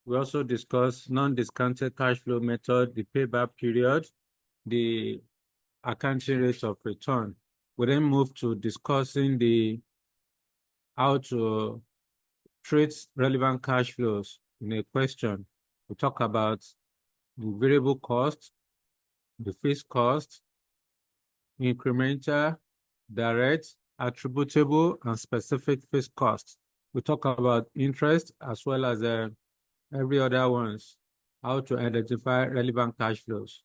We also discussed non-discounted cash flow method, the payback period, the accounting rate of return. We then move to discussing how to treat relevant cash flows in a question. We talk about the variable cost, the fixed cost, incremental, direct, attributable, and specific fixed costs. We talk about interest as well as every other ones, how to identify relevant cash flows.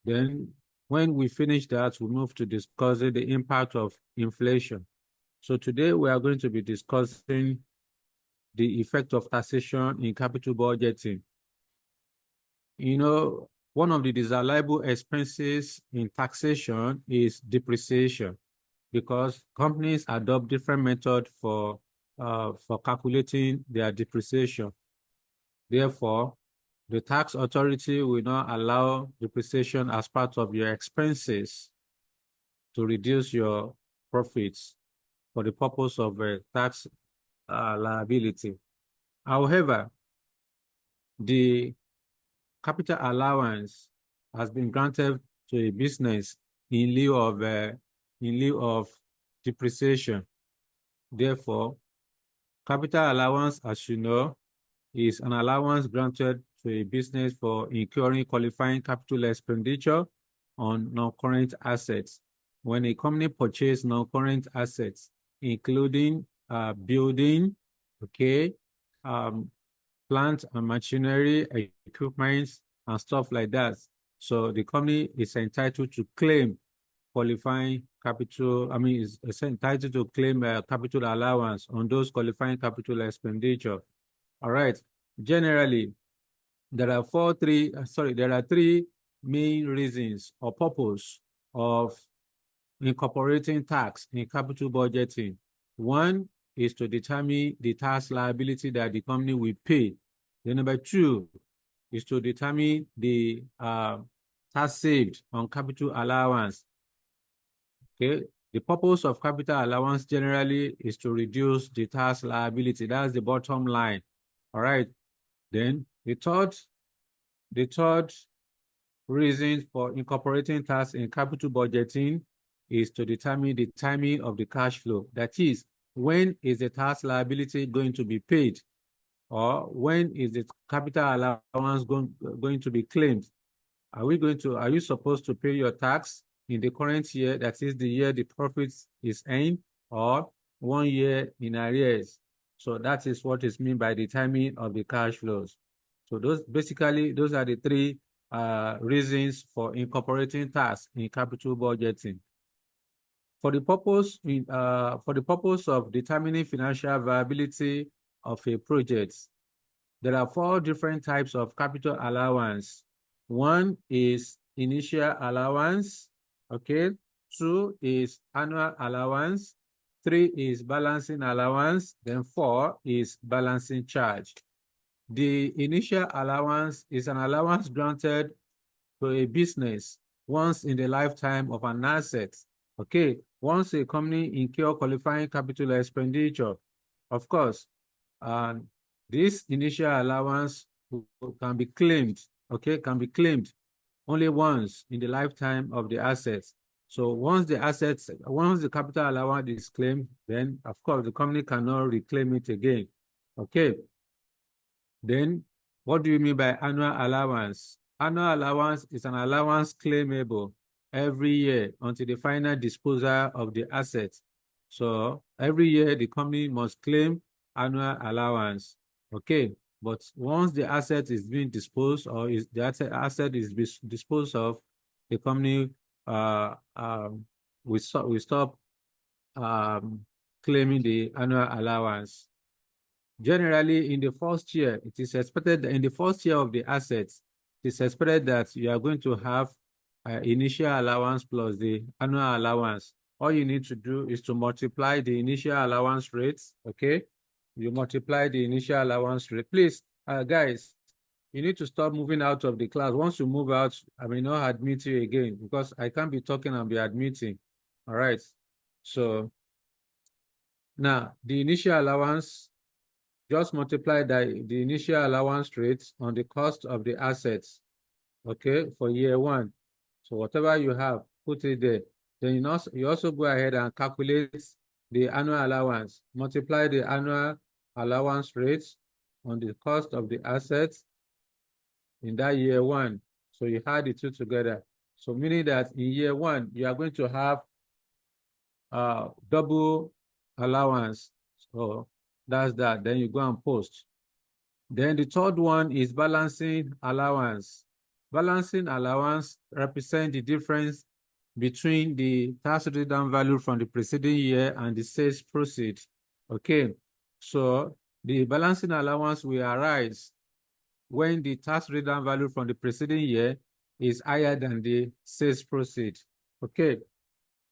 Then when we finish that, we move to discussing the impact of inflation. So today we are going to be discussing the effect of taxation in capital budgeting. You know, one of the disallowable expenses in taxation is depreciation, because companies adopt different methods for calculating their depreciation. Therefore, the tax authority will not allow depreciation as part of your expenses to reduce your profits for the purpose of tax liability. However, the capital allowance has been granted to a business in lieu of depreciation. Therefore, capital allowance, as you know, is an allowance granted to a business for incurring qualifying capital expenditure on non-current assets. When a company purchases non-current assets, including building, okay, plant and machinery, equipment, and stuff like that. So the company is entitled to claim qualifying capital, is entitled to claim capital allowance on those qualifying capital expenditure. All right. Generally, there are three main reasons or purpose of incorporating tax in capital budgeting. One is to determine the tax liability that the company will pay. The number two is to determine the tax saved on capital allowance. Okay, the purpose of capital allowance generally is to reduce the tax liability. That's the bottom line. All right. Then the third reason for incorporating tax in capital budgeting is to determine the timing of the cash flow. That is, when is the tax liability going to be paid, or when is the capital allowance going to be claimed? Are you supposed to pay your tax in the current year, that is the year the profit is earned, or 1 year in arrears? So that is what is meant by the timing of the cash flows. So those are the three reasons for incorporating tax in capital budgeting. For the purpose of determining financial viability of a project, there are 4 different types of capital allowance. One is initial allowance, okay? 2 is annual allowance. 3 is balancing allowance. Then 4 is balancing charge. The initial allowance is an allowance granted to a business once in the lifetime of an asset. Okay, once a company incur qualifying capital expenditure, of course, this initial allowance can be claimed, okay, can be claimed only once in the lifetime of the assets. So once the capital allowance is claimed, then of course the company cannot reclaim it again. Okay. Then what do you mean by annual allowance? Annual allowance is an allowance claimable every year until the final disposal of the assets. So every year the company must claim annual allowance. Okay, but once the asset is being disposed, or the asset is disposed of, the company we stop claiming the annual allowance. Generally, in the first year, it is expected that in the first year of the assets, it is expected that you are going to have initial allowance plus the annual allowance. All you need to do is to multiply the initial allowance rates, okay? You multiply the initial allowance rate. Please, guys, you need to stop moving out of the class. Once you move out, I may not admit you again, because I can't be talking and be admitting. All right. So now the initial allowance just multiply the initial allowance rates on the cost of the assets, okay, for year one. So whatever you have, put it there. Then you also go ahead and calculate the annual allowance, multiply the annual allowance rates on the cost of the assets in that year one. So you add the two together. So meaning that in year one, you are going to have double allowance. So that's that. Then you go and post. Then the third one is balancing allowance. Balancing allowance represents the difference between the tax written value from the preceding year and the sales proceed. Okay, so the balancing allowance will arise when the tax written value from the preceding year is higher than the sales proceed. Okay,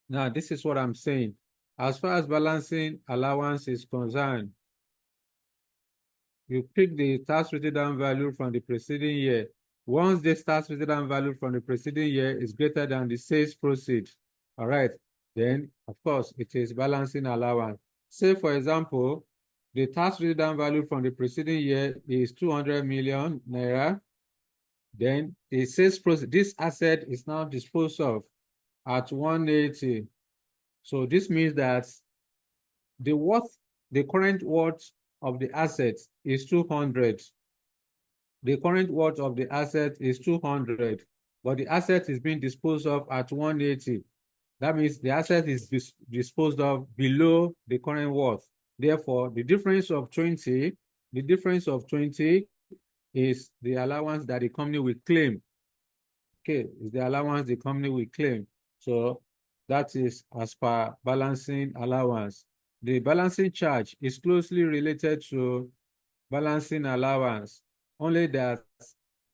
now this is what I'm saying. As far as balancing allowance is concerned, you pick the tax written value from the preceding year. Once the tax written value from the preceding year is greater than the sales proceed, all right, then of course it is balancing allowance. Say for example, the tax written value from the preceding year is 200 million naira. Then the sales proceed, this asset is now disposed of at 180. So this means that the worth, the current worth of the assets is 200. The current worth of the asset is 200, but the asset is being disposed of at 180. That means the asset is disposed of below the current worth. Therefore, the difference of 20 is the allowance that the company will claim. Okay, is the allowance the company will claim. So that is as per balancing allowance. The balancing charge is closely related to balancing allowance, only that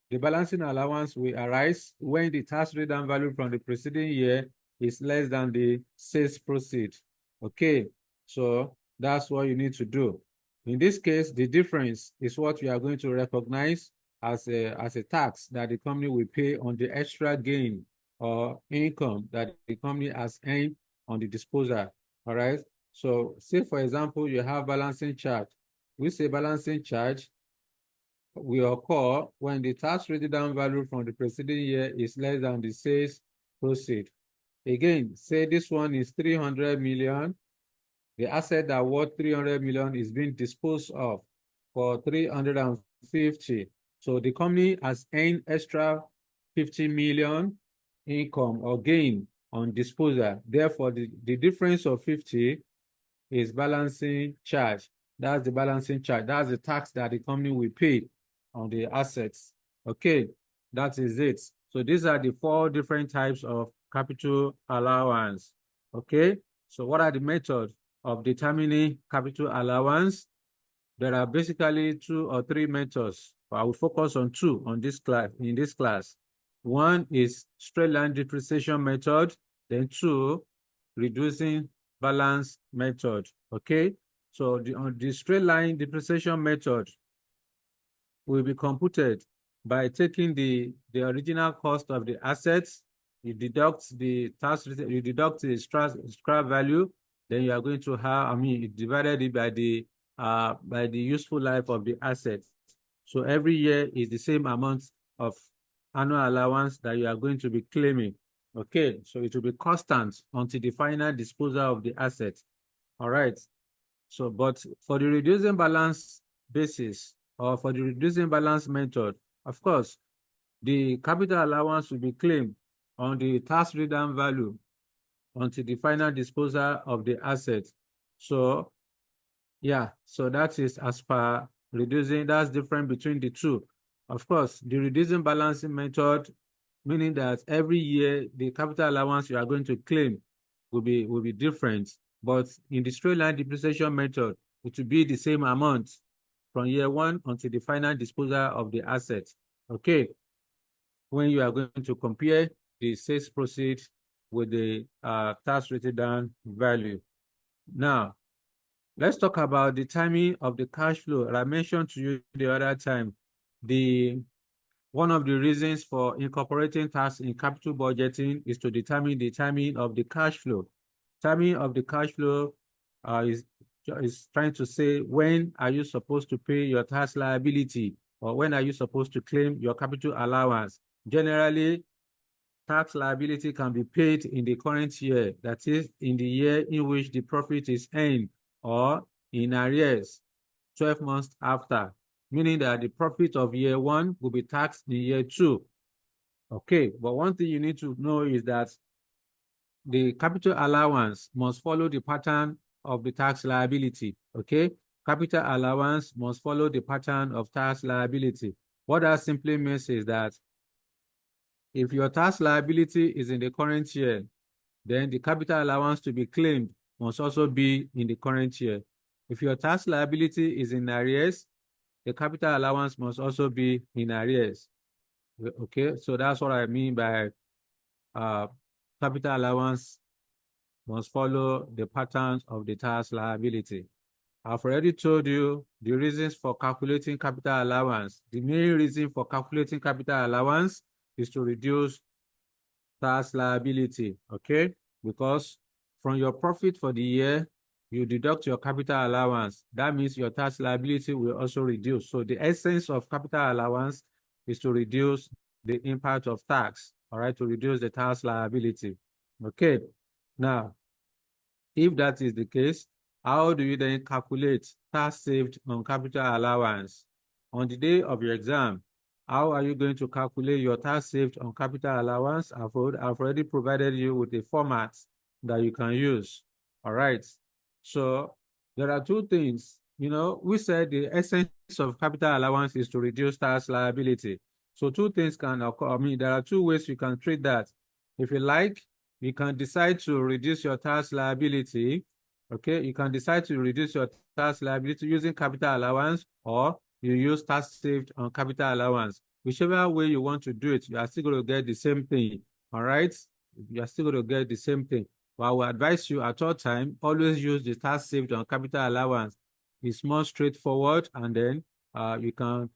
the balancing allowance will arise when the tax written value from the preceding year is less than the sales proceed. Okay, so that's what you need to do. In this case, the difference is what we are going to recognize as a tax that the company will pay on the extra gain or income that the company has earned on the disposal. All right. So say, for example, you have balancing charge. We say balancing charge will occur when the tax written value from the preceding year is less than the sales proceed. Again, say this one is 300 million. The asset that worth 300 million is being disposed of for 350. So the company has earned extra 50 million income or gain on disposal. Therefore, the difference of 50 is balancing charge. That's the balancing charge. That's the tax that the company will pay on the assets. Okay, that is it. So these are the 4 different types of capital allowance. Okay, so what are the methods of determining capital allowance? There are basically 2 or 3 methods. I will focus on 2 on this class. In this class, one is straight line depreciation method. Then 2, reducing balance method. Okay, so the straight line depreciation method will be computed by taking the original cost of the assets, you deduct the tax, you deduct the scrap value, then you are going to have, you divided it by the useful life of the assets. So every year is the same amount of annual allowance that you are going to be claiming. Okay, so it will be constant until the final disposal of the asset. All right. So, but for the reducing balance basis or for the reducing balance method, of course, the capital allowance will be claimed on the tax written value until the final disposal of the asset. So, yeah, so that is as per reducing, that's different between the two. Of course, the reducing balancing method, meaning that every year the capital allowance you are going to claim will be different. But in the straight line depreciation method, it will be the same amount from year one until the final disposal of the asset. Okay. When you are going to compare the sales proceeds with the tax written value. Now, let's talk about the timing of the cash flow. I mentioned to you the other time, one of the reasons for incorporating tax in capital budgeting is to determine the timing of the cash flow. Timing of the cash flow is is trying to say when are you supposed to pay your tax liability, or when are you supposed to claim your capital allowance. Generally, tax liability can be paid in the current year, that is, in the year in which the profit is earned, or in arrears 12 months after, meaning that the profit of year one will be taxed in year two. Okay, but one thing you need to know is that the capital allowance must follow the pattern of the tax liability. Okay, capital allowance must follow the pattern of tax liability. What that simply means is that if your tax liability is in the current year, then the capital allowance to be claimed must also be in the current year. If your tax liability is in arrears, the capital allowance must also be in arrears. Okay, so that's what I mean by capital allowance must follow the patterns of the tax liability. I've already told you the reasons for calculating capital allowance. The main reason for calculating capital allowance is to reduce tax liability, okay? Because from your profit for the year, you deduct your capital allowance. That means your tax liability will also reduce. So the essence of capital allowance is to reduce the impact of tax, all right, to reduce the tax liability. Okay, now, if that is the case, how do you then calculate tax saved on capital allowance? On the day of your exam, how are you going to calculate your tax saved on capital allowance? I've already provided you with a format that you can use. All right. So there are two things. You know, we said the essence of capital allowance is to reduce tax liability. So two things can occur. I mean, there are two ways you can treat that. If you like, you can decide to reduce your tax liability. Okay, you can decide to reduce your tax liability using capital allowance, or you use tax saved on capital allowance. Whichever way you want to do it, you are still going to get the same thing. All right, you are still going to get the same thing. But I will advise you at all time, always use the tax saved on capital allowance. It's more straightforward, and then it can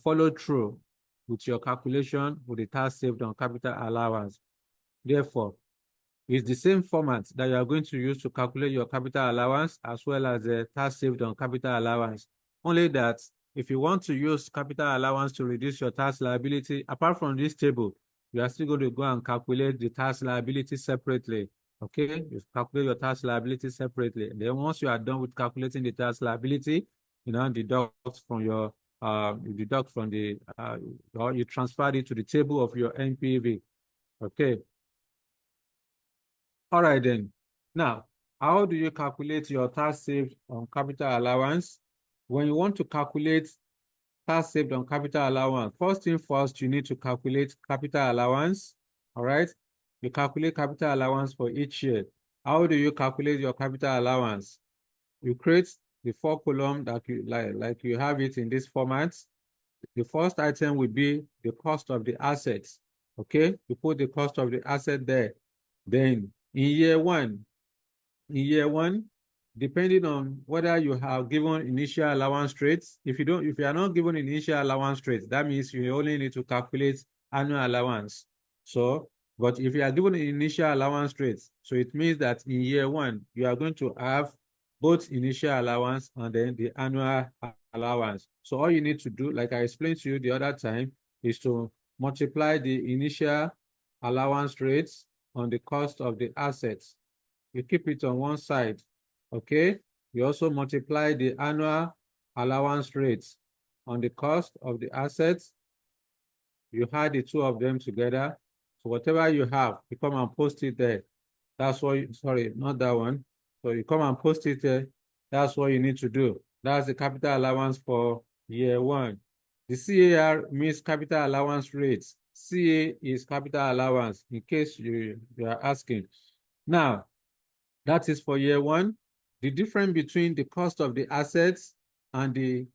follow through with your calculation with the tax saved on capital allowance. Therefore, it's the same format that you are going to use to calculate your capital allowance as well as the tax saved on capital allowance. Only that if you want to use capital allowance to reduce your tax liability, apart from this table, you are still going to go and calculate the tax liability separately. Okay, you calculate your tax liability separately. And then once you are done with calculating the tax liability, you now deduct from your or you transfer it to the table of your NPV. Okay. All right then. Now, how do you calculate your tax saved on capital allowance? When you want to calculate tax saved on capital allowance, first thing first, you need to calculate capital allowance. All right. You calculate capital allowance for each year. How do you calculate your capital allowance? You create the 4 column that you like you have it in this format. The first item will be the cost of the assets. Okay, you put the cost of the asset there. Then in year one, depending on whether you have given initial allowance rates, if you are not given initial allowance rates, that means you only need to calculate annual allowance. So, but if you are given initial allowance rates, so it means that in year one, you are going to have both initial allowance and then the annual allowance. So all you need to do, like I explained to you the other time, is to multiply the initial allowance rates on the cost of the assets. You keep it on one side, okay? You also multiply the annual allowance rates on the cost of the assets. You add the two of them together. So whatever you have, you come and post it there. That's what sorry, not that one. So you come and post it there. That's what you need to do. That's the capital allowance for year one. The CAR means capital allowance rates. CA is capital allowance, in case you are asking. Now, that is for year one. The difference between the cost of the assets and the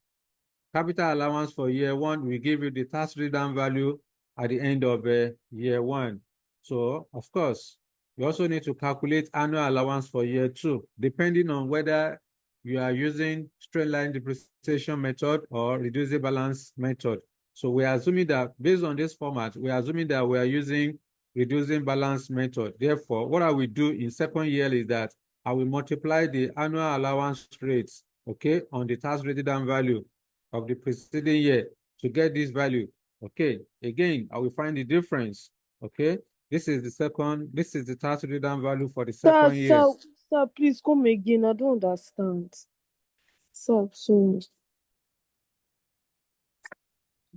capital allowance for year one will give you the tax return value at the end of year one. So, of course, you also need to calculate annual allowance for year two, depending on whether you are using straight line depreciation method or reducing balance method. So we are assuming that based on this format, we are assuming that we are using reducing balance method. Therefore, what I will do in second year is that I will multiply the annual allowance rates, okay, on the tax written down value of the preceding year to get this value. Okay, again, I will find the difference. Okay, this is the tax written down value for the Sir, second year. sir, please come again. I don't understand. Sir, so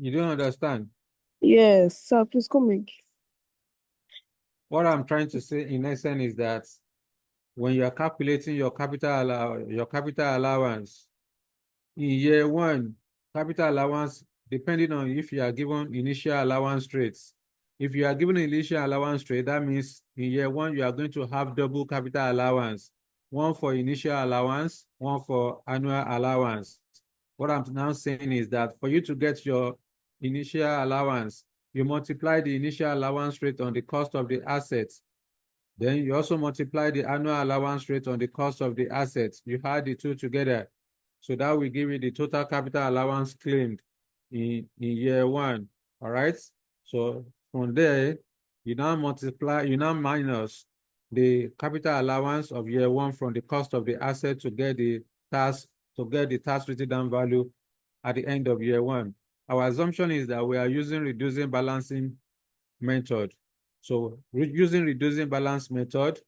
You don't understand? yes, sir, please come again. What I'm trying to say in essence is that when you are calculating your capital allowance in year one, capital allowance, depending on if you are given initial allowance rates. If you are given initial allowance rate, that means in year one, you are going to have double capital allowance, one for initial allowance, one for annual allowance. What I'm now saying is that for you to get your initial allowance, you multiply the initial allowance rate on the cost of the assets. Then you also multiply the annual allowance rate on the cost of the assets. You add the two together. So that will give you the total capital allowance claimed in year one. All right. So from there, you now minus the capital allowance of year one from the cost of the asset to get the tax written down value at the end of year one. Our assumption is that we are using reducing balancing method. So using reducing balance method,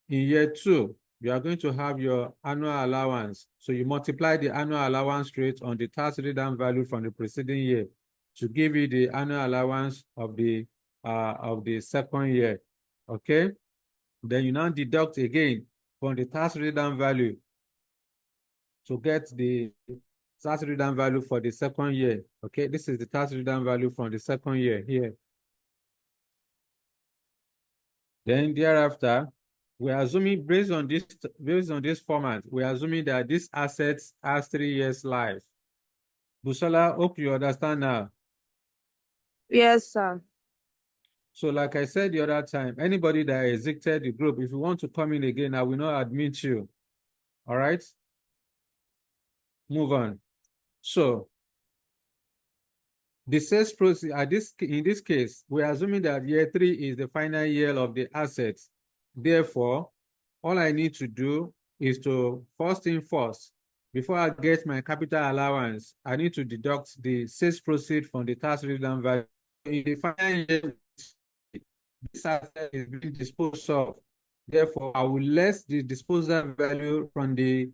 in year two, you are going to have your annual allowance. So you multiply the annual allowance rate on the tax written value from the preceding year to give you the annual allowance of the second year. Okay. Then you now deduct again from the tax written value to get the tax written value for the second year. Okay, this is the tax written value from the second year here. Then thereafter, we're assuming based on this format, we're assuming that this asset has 3 years life. Busola, hope you understand now. Yes, sir. So like I said the other time, anybody that exited the group, if you want to come in again, I will not admit you. All right? Move on. So the sales process in this case, we're assuming that year 3 is the final year of the assets. Therefore, all I need to do is to first thing first, before I get my capital allowance, I need to deduct the sales proceed from the tax written value. In the final year, this asset is being disposed of. Therefore, I will less the disposal value from the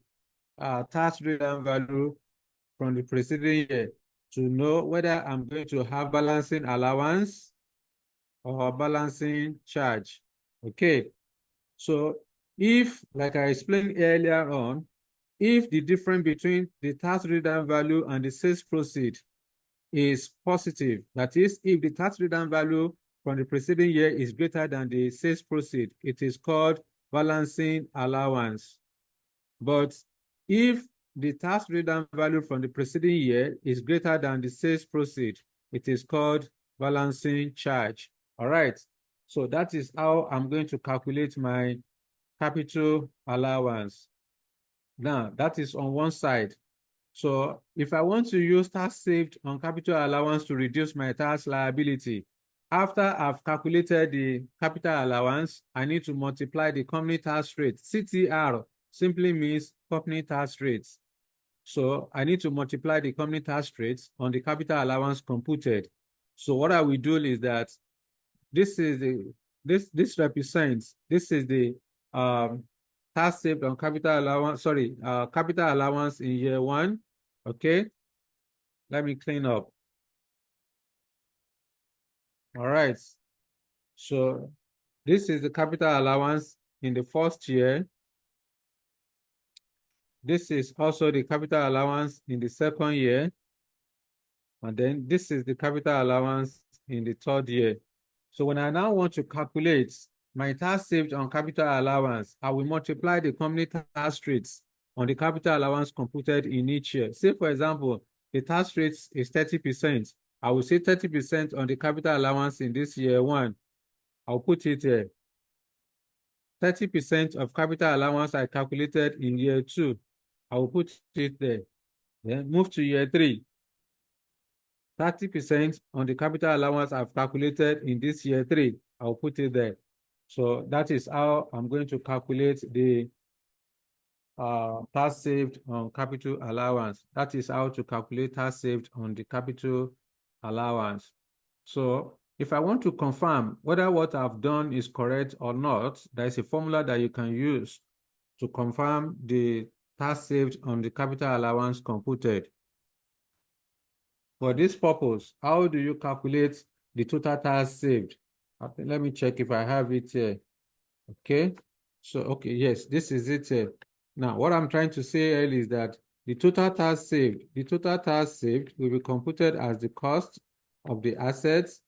tax written value from the preceding year to know whether I'm going to have balancing allowance or balancing charge. Okay. So if, like I explained earlier on, if the difference between the tax written value and the sales proceed is positive, that is, if the tax written value from the preceding year is greater than the sales proceed, it is called balancing allowance. But if the tax written value from the preceding year is greater than the sales proceed, it is called balancing charge. All right. So that is how I'm going to calculate my capital allowance. Now, that is on one side. So if I want to use tax saved on capital allowance to reduce my tax liability, after I've calculated the capital allowance, I need to multiply the company tax rate. CTR simply means company tax rates. So I need to multiply the company tax rates on the capital allowance computed. So what I will do is that this is the this represents this is the tax saved on capital allowance, sorry, capital allowance in year one. Okay, let me clean up. All right. So this is the capital allowance in the first year. This is also the capital allowance in the second year. And then this is the capital allowance in the third year. So when I now want to calculate my tax saved on capital allowance, I will multiply the company tax rates on the capital allowance computed in each year. Say, for example, the tax rate is 30%. I will say 30% on the capital allowance in this year one. I'll put it here. 30% of capital allowance I calculated in year two. I will put it there. Then move to year three. 30% on the capital allowance I've calculated in this year three. I'll put it there. So that is how I'm going to calculate the tax saved on capital allowance. That is how to calculate tax saved on the capital allowance. So if I want to confirm whether what I've done is correct or not, there is a formula that you can use to confirm the tax saved on the capital allowance computed. For this purpose, how do you calculate the total tax saved? Okay, let me check if I have it here. Okay. So, okay, yes, this is it here. Now, what I'm trying to say earlier is that the total tax saved will be computed as the cost of the assets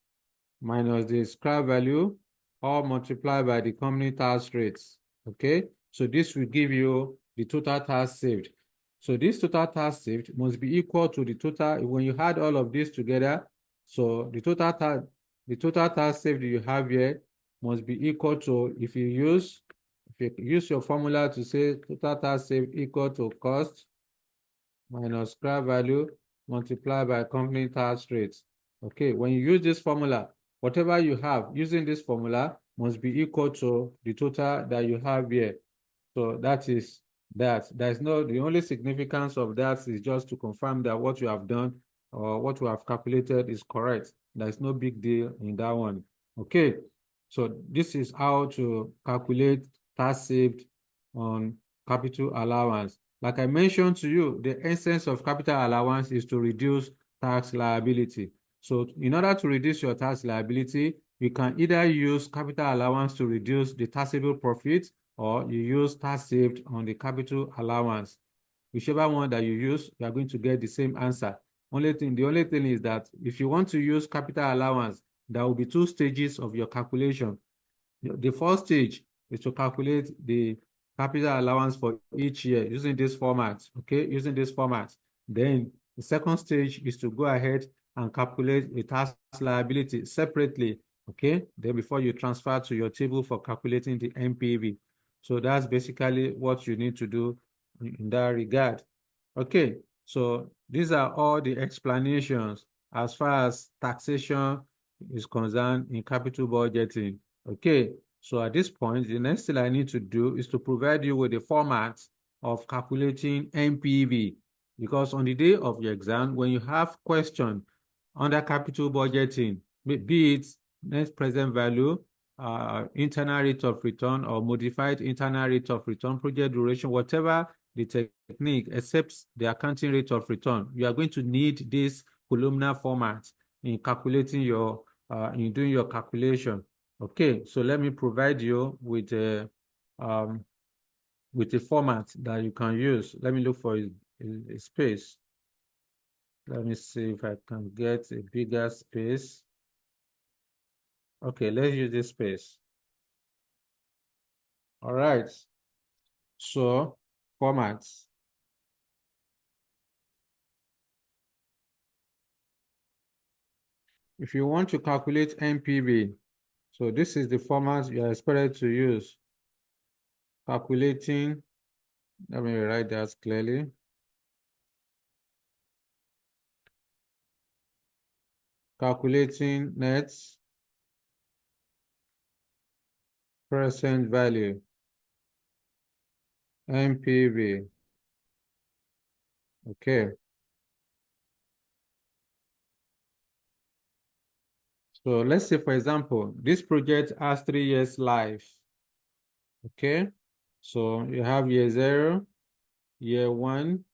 minus the scrap value or multiplied by the company tax rates. Okay, so this will give you the total tax saved. So this total tax saved must be equal to the total, when you add all of this together, so the total tax saved you have here must be equal to, if you use your formula to say total tax saved equal to cost minus scrap value multiplied by company tax rates. Okay, when you use this formula, whatever you have using this formula must be equal to the total that you have here. So that is that. There's no, the only significance of that is just to confirm that what you have done or what you have calculated is correct. There's no big deal in that one. Okay, so this is how to calculate tax saved on capital allowance. Like I mentioned to you, the essence of capital allowance is to reduce tax liability. So in order to reduce your tax liability, you can either use capital allowance to reduce the taxable profit, or you use tax saved on the capital allowance. Whichever one that you use, you are going to get the same answer. The only thing is that if you want to use capital allowance, there will be two stages of your calculation. The first stage is to calculate the capital allowance for each year using this format, okay, using this format. Then the second stage is to go ahead and calculate the tax liability separately, okay, then before you transfer to your table for calculating the NPV. So that's basically what you need to do in that regard. Okay, so these are all the explanations as far as taxation is concerned in capital budgeting. Okay, so at this point, the next thing I need to do is to provide you with the format of calculating NPV, because on the day of your exam, when you have question under capital budgeting, be it net present value, internal rate of return, or modified internal rate of return, project duration, whatever the technique, except the accounting rate of return, you are going to need this columnar format in calculating your, in doing your calculation. Okay, so let me provide you with a format that you can use. Let me look for a space. Let me see if I can get a bigger space. Okay, let's use this space. All right. So formats. If you want to calculate NPV, so this is the format you are expected to use. Calculating, let me write that clearly. Calculating net present value, NPV. Okay. So let's say, for example, this project has 3 years life. Okay. So you have year 0, year 1,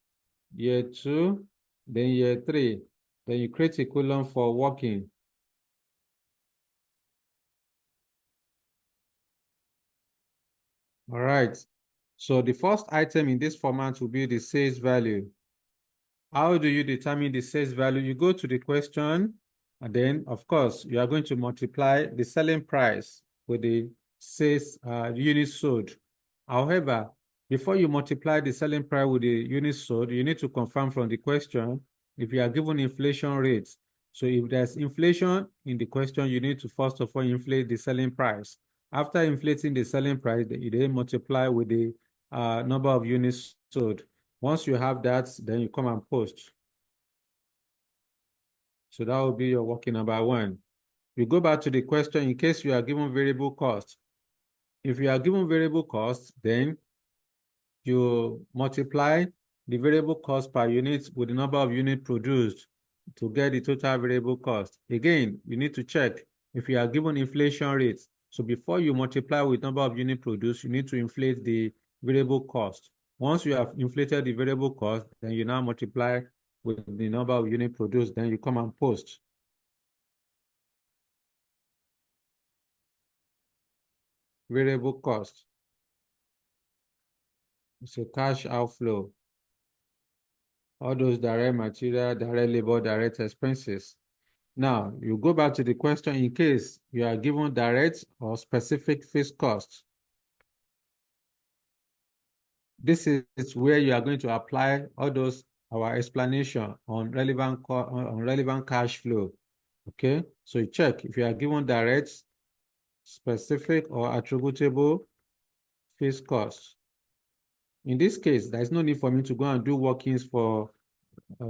year 2, then year 3. Then you create a column for working. All right. So the first item in this format will be the sales value. How do you determine the sales value? You go to the question, and then, of course, you are going to multiply the selling price with the sales units sold. However, before you multiply the selling price with the units sold, you need to confirm from the question if you are given inflation rates. So if there's inflation in the question, you need to first of all inflate the selling price. After inflating the selling price, you then multiply with the number of units sold. Once you have that, then you come and post. So that will be your working number 1. You go back to the question in case you are given variable cost. If you are given variable cost, then you multiply the variable cost per unit with the number of units produced to get the total variable cost. Again, you need to check if you are given inflation rates. So before you multiply with number of units produced, you need to inflate the variable cost. Once you have inflated the variable cost, then you now multiply with the number of units produced, then you come and post. Variable cost. It's a cash outflow. All those direct material, direct labor, direct expenses. Now, you go back to the question in case you are given direct or specific fixed costs. This is where you are going to apply all those, our explanation on relevant cash flow. Okay, so you check if you are given direct, specific, or attributable fixed costs. In this case, there is no need for me to go and do workings for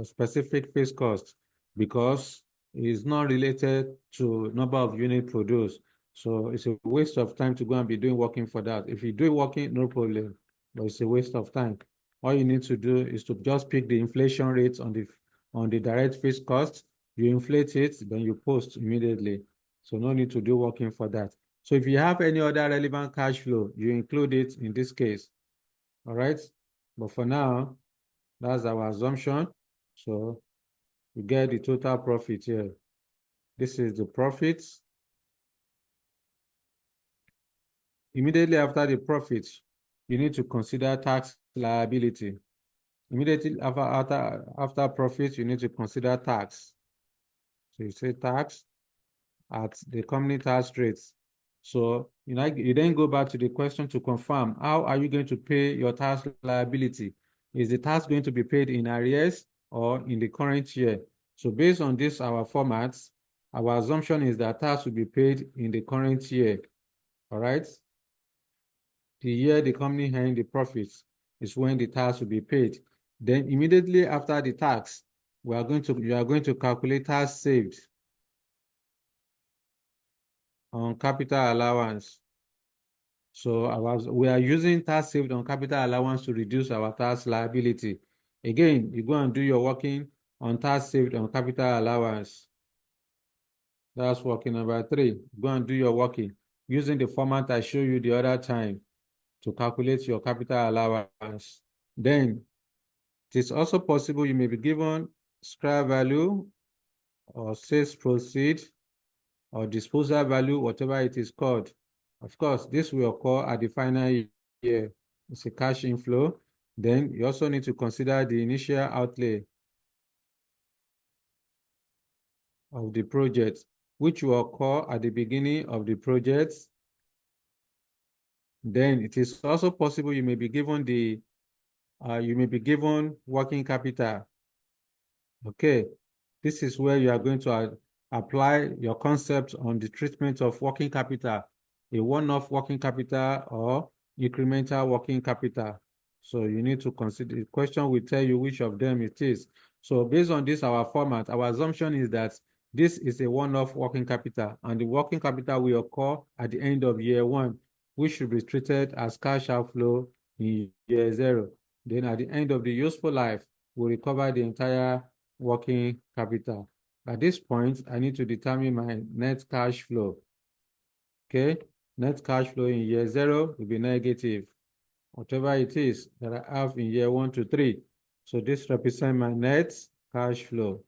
specific fixed cost because it's not related to number of units produced. So it's a waste of time to go and be doing working for that. If you do working, no problem, but it's a waste of time. All you need to do is to just pick the inflation rates on the direct fixed cost. You inflate it, then you post immediately. So no need to do working for that. So if you have any other relevant cash flow, you include it in this case. All right. But for now, that's our assumption. So you get the total profit here. This is the profits. Immediately after the profits, you need to consider tax liability. Immediately after profits, you need to consider tax. So you say tax at the company tax rates. So you then go back to the question to confirm how are you going to pay your tax liability? Is the tax going to be paid in arrears or in the current year? So based on this, our formats, our assumption is that tax will be paid in the current year. All right. The year the company earned the profits is when the tax will be paid. Then immediately after the tax, you are going to calculate tax saved on capital allowance. So we are using tax saved on capital allowance to reduce our tax liability. Again, you go and do your working on tax saved on capital allowance. That's working number 3. Go and do your working using the format I showed you the other time to calculate your capital allowance. Then it is also possible you may be given scrap value or sales proceed or disposal value, whatever it is called. Of course, this will occur at the final year. It's a cash inflow. Then you also need to consider the initial outlay of the project, which will occur at the beginning of the project. Then it is also possible you may be given working capital. Okay, this is where you are going to apply your concept on the treatment of working capital, a one-off working capital or incremental working capital. So you need to consider, the question will tell you which of them it is. So based on this, our format, our assumption is that this is a one-off working capital and the working capital will occur at the end of year 1, which should be treated as cash outflow in year 0. Then at the end of the useful life, we'll recover the entire working capital. At this point, I need to determine my net cash flow. Okay, net cash flow in year 0 will be negative, whatever it is that I have in year 1 to 3. So this represents my net cash flow.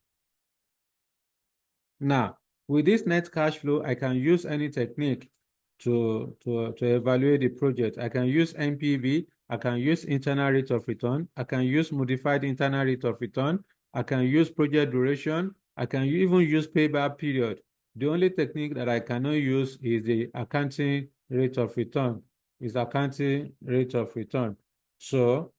Now, with this net cash flow, I can use any technique to evaluate the project. I can use NPV, I can use internal rate of return, I can use modified internal rate of return, I can use project duration, I can even use payback period. The only technique that I cannot use is the accounting rate of return. So,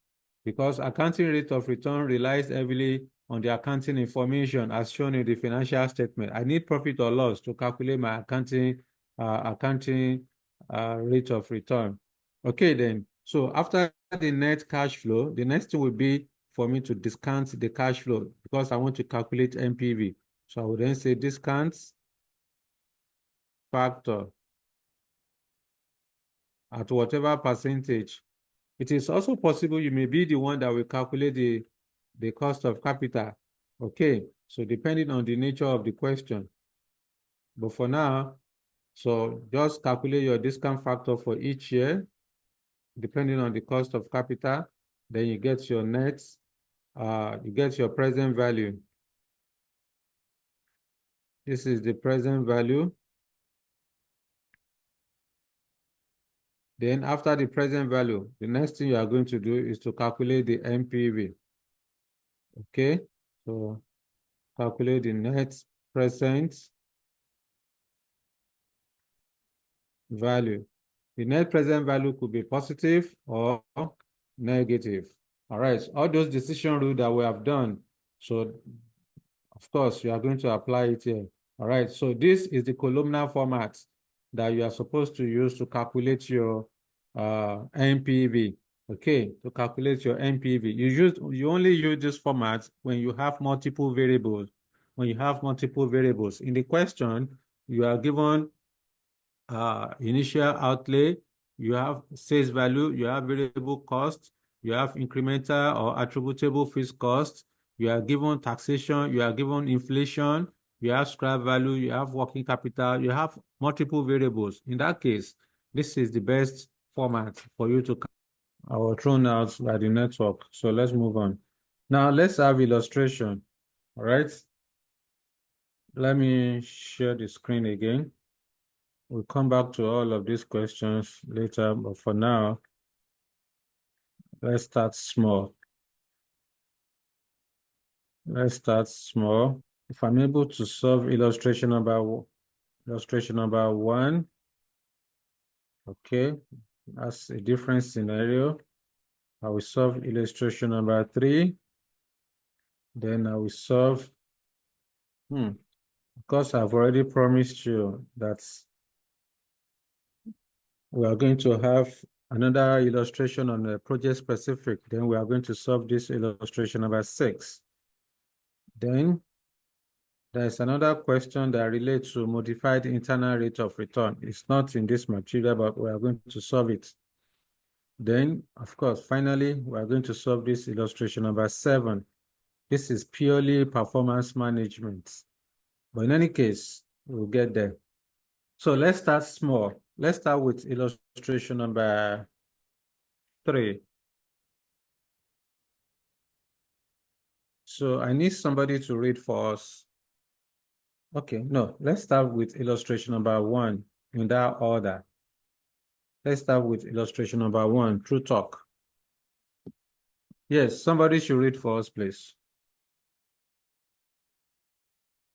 because accounting rate of return relies heavily on the accounting information as shown in the financial statement, I need profit or loss to calculate my accounting rate of return. Okay, then. So after the net cash flow, the next thing will be for me to discount the cash flow because I want to calculate NPV. So I will then say discount factor at whatever percentage It is also possible you may be the one that will calculate the cost of capital. Okay, so depending on the nature of the question. But for now, so just calculate your discount factor for each year, depending on the cost of capital. Then you get your net, you get your present value. This is the present value. Then after the present value, the next thing you are going to do is to calculate the NPV. Okay, so calculate the net present value. The net present value could be positive or negative. All right, all those decision rules that we have done. So of course, you are going to apply it here. All right, so this is the columnar format that you are supposed to use to calculate your NPV. Okay, to calculate your NPV. You only use this format when you have multiple variables. When you have multiple variables. In the question, you are given initial outlay, you have sales value, you have variable cost, you have incremental or attributable fixed cost, you are given taxation, you are given inflation, you have scrap value, you have working capital, you have multiple variables. In that case, this is the best format for you to. I was thrown out by the network. So let's move on. Now let's have illustration. All right. Let me share the screen again. We'll come back to all of these questions later, but for now, let's start small. Let's start small. If I'm able to solve illustration number one, okay, that's a different scenario. I will solve illustration number 3. Then I will solve, because I've already promised you that we are going to have another illustration on the project specific. Then we are going to solve this illustration number 6. Then there's another question that relates to modified internal rate of return. It's not in this material, but we are going to solve it. Then, of course, finally, we are going to solve this illustration number 7. This is purely performance management. But in any case, we'll get there. So let's start small. Let's start with illustration number 3. So I need somebody to read for us. Okay, no, let's start with illustration number 1 in that order. Let's start with illustration number 1, true talk. Yes, somebody should read for us, please.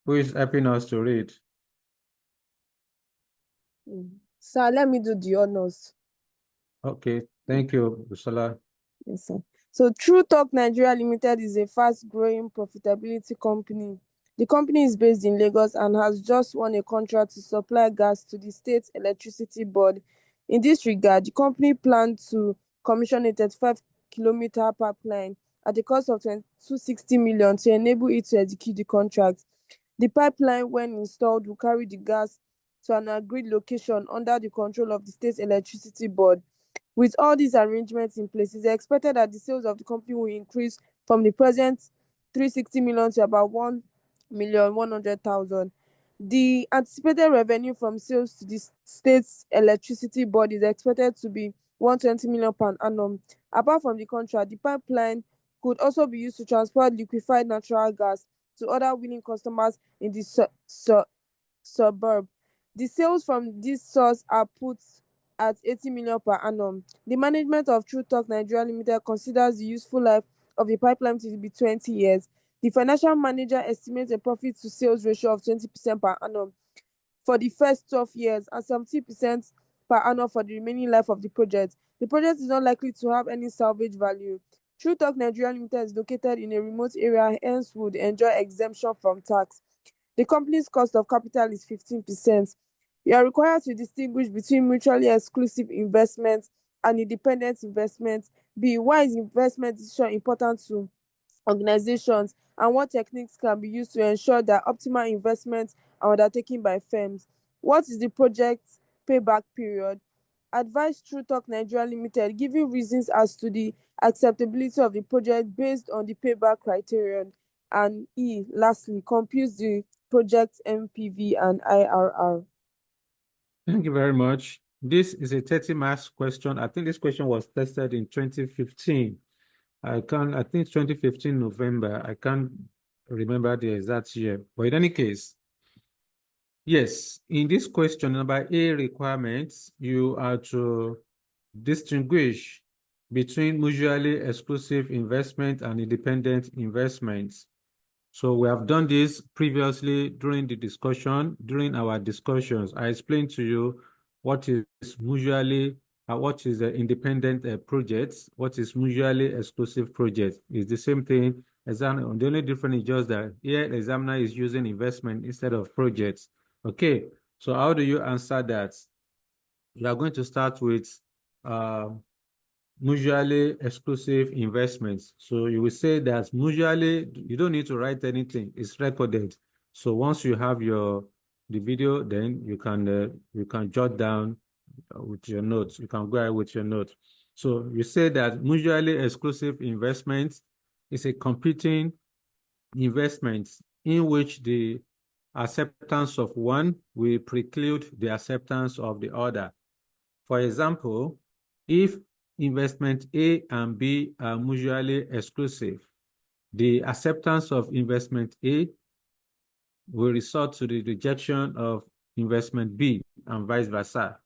Who is helping us to read? Sir, let me do the honors. Okay, thank you, Busola. Yes, sir. So True Talk Nigeria Limited is a fast-growing profitability company. The company is based in Lagos and has just won a contract to supply gas to the state electricity board. In this regard, the company plans to commission a 35-kilometer pipeline at a cost of 260 million to enable it to execute the contract. The pipeline, when installed, will carry the gas to an agreed location under the control of the state electricity board. With all these arrangements in place, it's expected that the sales of the company will increase from the present 360 million to about 1,100,000. The anticipated revenue from sales to the state's electricity board is expected to be 120 million per annum. Apart from the contract, the pipeline could also be used to transport liquefied natural gas to other willing customers in the suburb. The sales from this source are put at 80 million per annum. The management of True Talk Nigeria Limited considers the useful life of the pipeline to be 20 years. The financial manager estimates a profit to sales ratio of 20% per annum for the first 12 years and 70% per annum for the remaining life of the project. The project is not likely to have any salvage value. True Talk Nigeria Limited is located in a remote area, hence would enjoy exemption from tax. The company's cost of capital is 15%. You are required to distinguish between mutually exclusive investments and independent investments. B. Why is investment decision important to organizations, and what techniques can be used to ensure that optimal investments are undertaken by firms? What is the project payback period? advised True Talk Nigeria Limited, giving reasons as to the acceptability of the project based on the payback criterion. And E, lastly, computes the project MPV and IRR. Thank you very much. This is a 30 marks question. I think this question was tested in 2015. I think 2015 November. I can't remember the exact year. But in any case, yes, in this question, number A requirements, you are to distinguish between mutually exclusive investment and independent investments. So we have done this previously during our discussions. I explained to you what is what is the independent projects, what is mutually exclusive projects. It's the same thing. The only difference is just that here the examiner is using investment instead of projects. Okay, so how do you answer that? You are going to start with uh, mutually exclusive investments. So you will say that mutually, you don't need to write anything, it's recorded. So once you have the video, then you can jot down with your notes. You can go ahead with your notes. So you say that mutually exclusive investments is a competing investment in which the acceptance of one will preclude the acceptance of the other. For example, if investment A and B are mutually exclusive, the acceptance of investment A will result to the rejection of investment B and vice versa.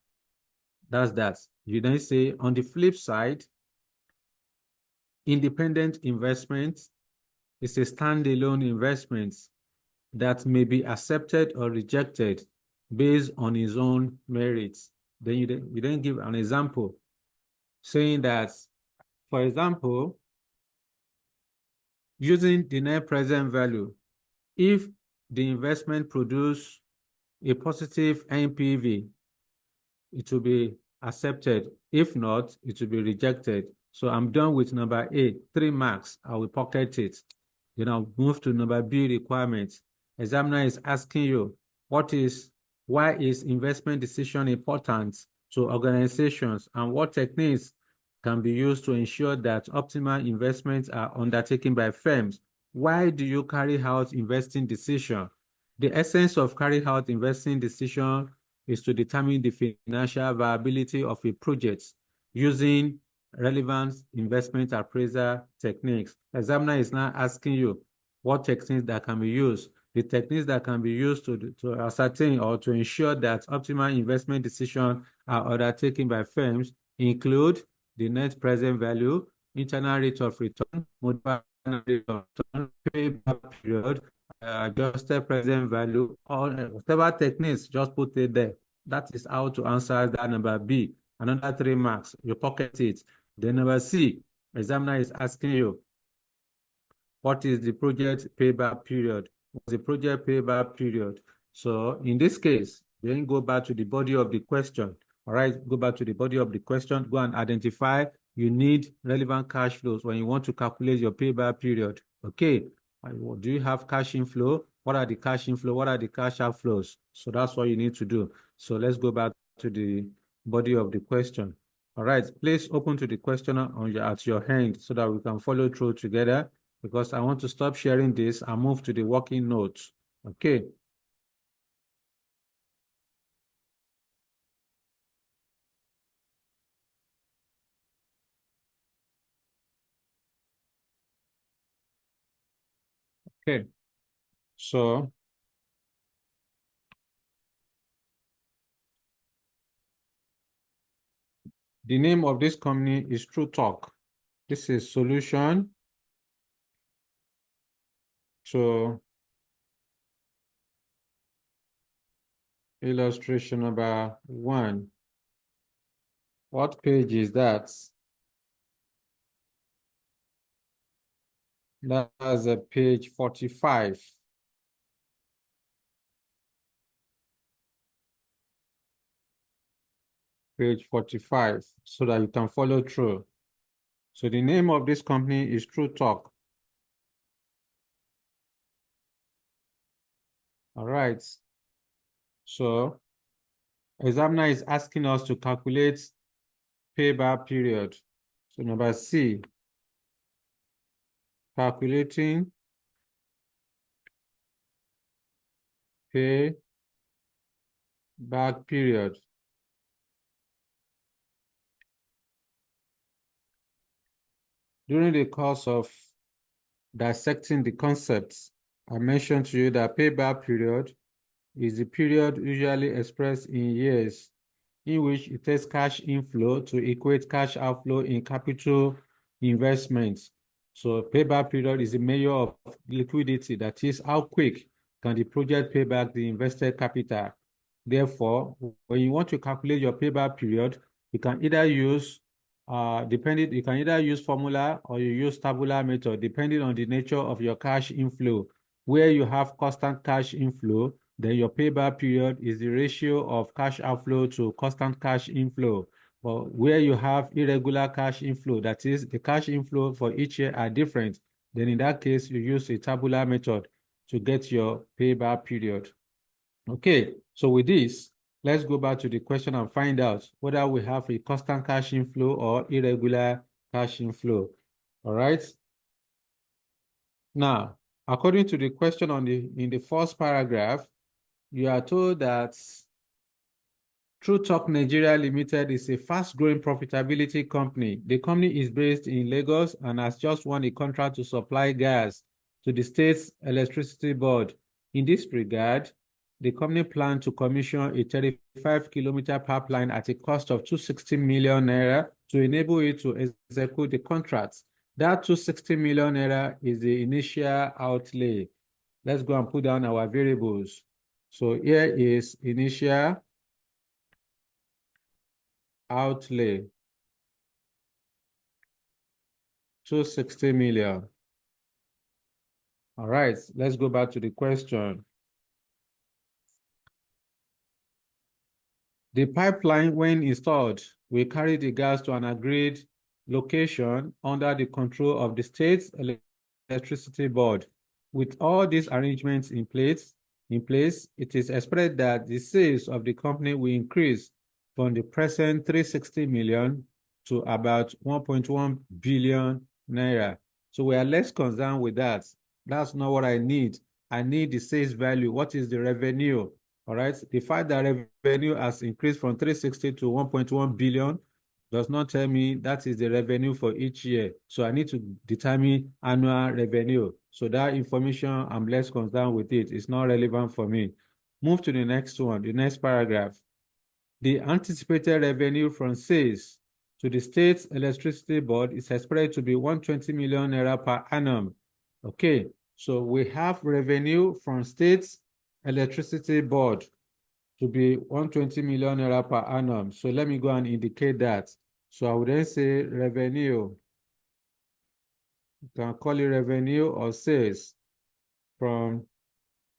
That's that. You then say, on the flip side, independent investment is a standalone investment that may be accepted or rejected based on its own merits. Then you then give an example saying that, for example, using the net present value, if the investment produce a positive NPV, it will be accepted. If not, it will be rejected. So I'm done with number A, 3 marks. I will pocket it. Then I'll move to number B, requirements. Examiner is asking you, why is investment decision important to organizations, and what techniques can be used to ensure that optimal investments are undertaken by firms? Why do you carry out investing decision? The essence of carry out investing decision is to determine the financial viability of a project using relevant investment appraisal techniques. Examiner is now asking you what techniques that can be used. The techniques that can be used to ascertain or to ensure that optimal investment decisions are undertaken by firms include the net present value, internal rate of return, modified rate of return, payback period, adjusted present value, or whatever techniques, just put it there. That is how to answer that number B. Another 3 marks, you pocket it. Then number C, examiner is asking you, what is the project payback period? What's the project payback period? So in this case, then go back to the body of the question. All right, go back to the body of the question, go and identify you need relevant cash flows when you want to calculate your payback period. Okay, do you have cash inflow? What are the cash inflow? What are the cash outflows? So that's what you need to do. So let's go back to the body of the question. All right, please open to the question at your hand so that we can follow through together, because I want to stop sharing this and move to the working notes. Okay. Okay. So the name of this company is True Talk. This is solution to illustration number 1. What page is that? That's page 45. Page 45, so that you can follow through. So the name of this company is True Talk. All right. So examiner is asking us to calculate payback period. So number C, calculating payback period. During the course of dissecting the concepts, I mentioned to you that payback period is the period usually expressed in years in which it takes cash inflow to equate cash outflow in capital investments. So payback period is a measure of liquidity, that is, how quick can the project pay back the invested capital. Therefore, when you want to calculate your payback period, you can either use you can either use formula or you use tabular method, depending on the nature of your cash inflow. Where you have constant cash inflow, then your payback period is the ratio of cash outflow to constant cash inflow. But where you have irregular cash inflow, that is, the cash inflow for each year are different, then in that case, you use a tabular method to get your payback period. Okay, so with this, let's go back to the question and find out whether we have a constant cash inflow or irregular cash inflow. All right. Now, according to the question in the first paragraph, you are told that True Talk Nigeria Limited is a fast-growing profitability company. The company is based in Lagos and has just won a contract to supply gas to the state's electricity board. In this regard, the company plans to commission a 35-kilometer pipeline at a cost of 260 million naira to enable it to execute the contracts. That 260 million naira is the initial outlay. Let's go and put down our variables. So here is initial outlay, 260 million. All right, let's go back to the question. The pipeline, when installed, will carry the gas to an agreed location under the control of the state's electricity board. With all these arrangements in place, it is expected that the sales of the company will increase from the present 360 million to about 1.1 billion naira. So we are less concerned with that. That's not what I need. I need the sales value. What is the revenue? All right. The fact that revenue has increased from 360 to 1.1 billion does not tell me that is the revenue for each year. So I need to determine annual revenue. So that information, I'm less concerned with it. It's not relevant for me. Move to the next one, the next paragraph. The anticipated revenue from sales to the state's electricity board is expected to be 120 million naira per annum. Okay, so we have revenue from state's electricity board to be 120 million naira per annum. So let me go and indicate that. So I would then say revenue. You can call it revenue or sales from,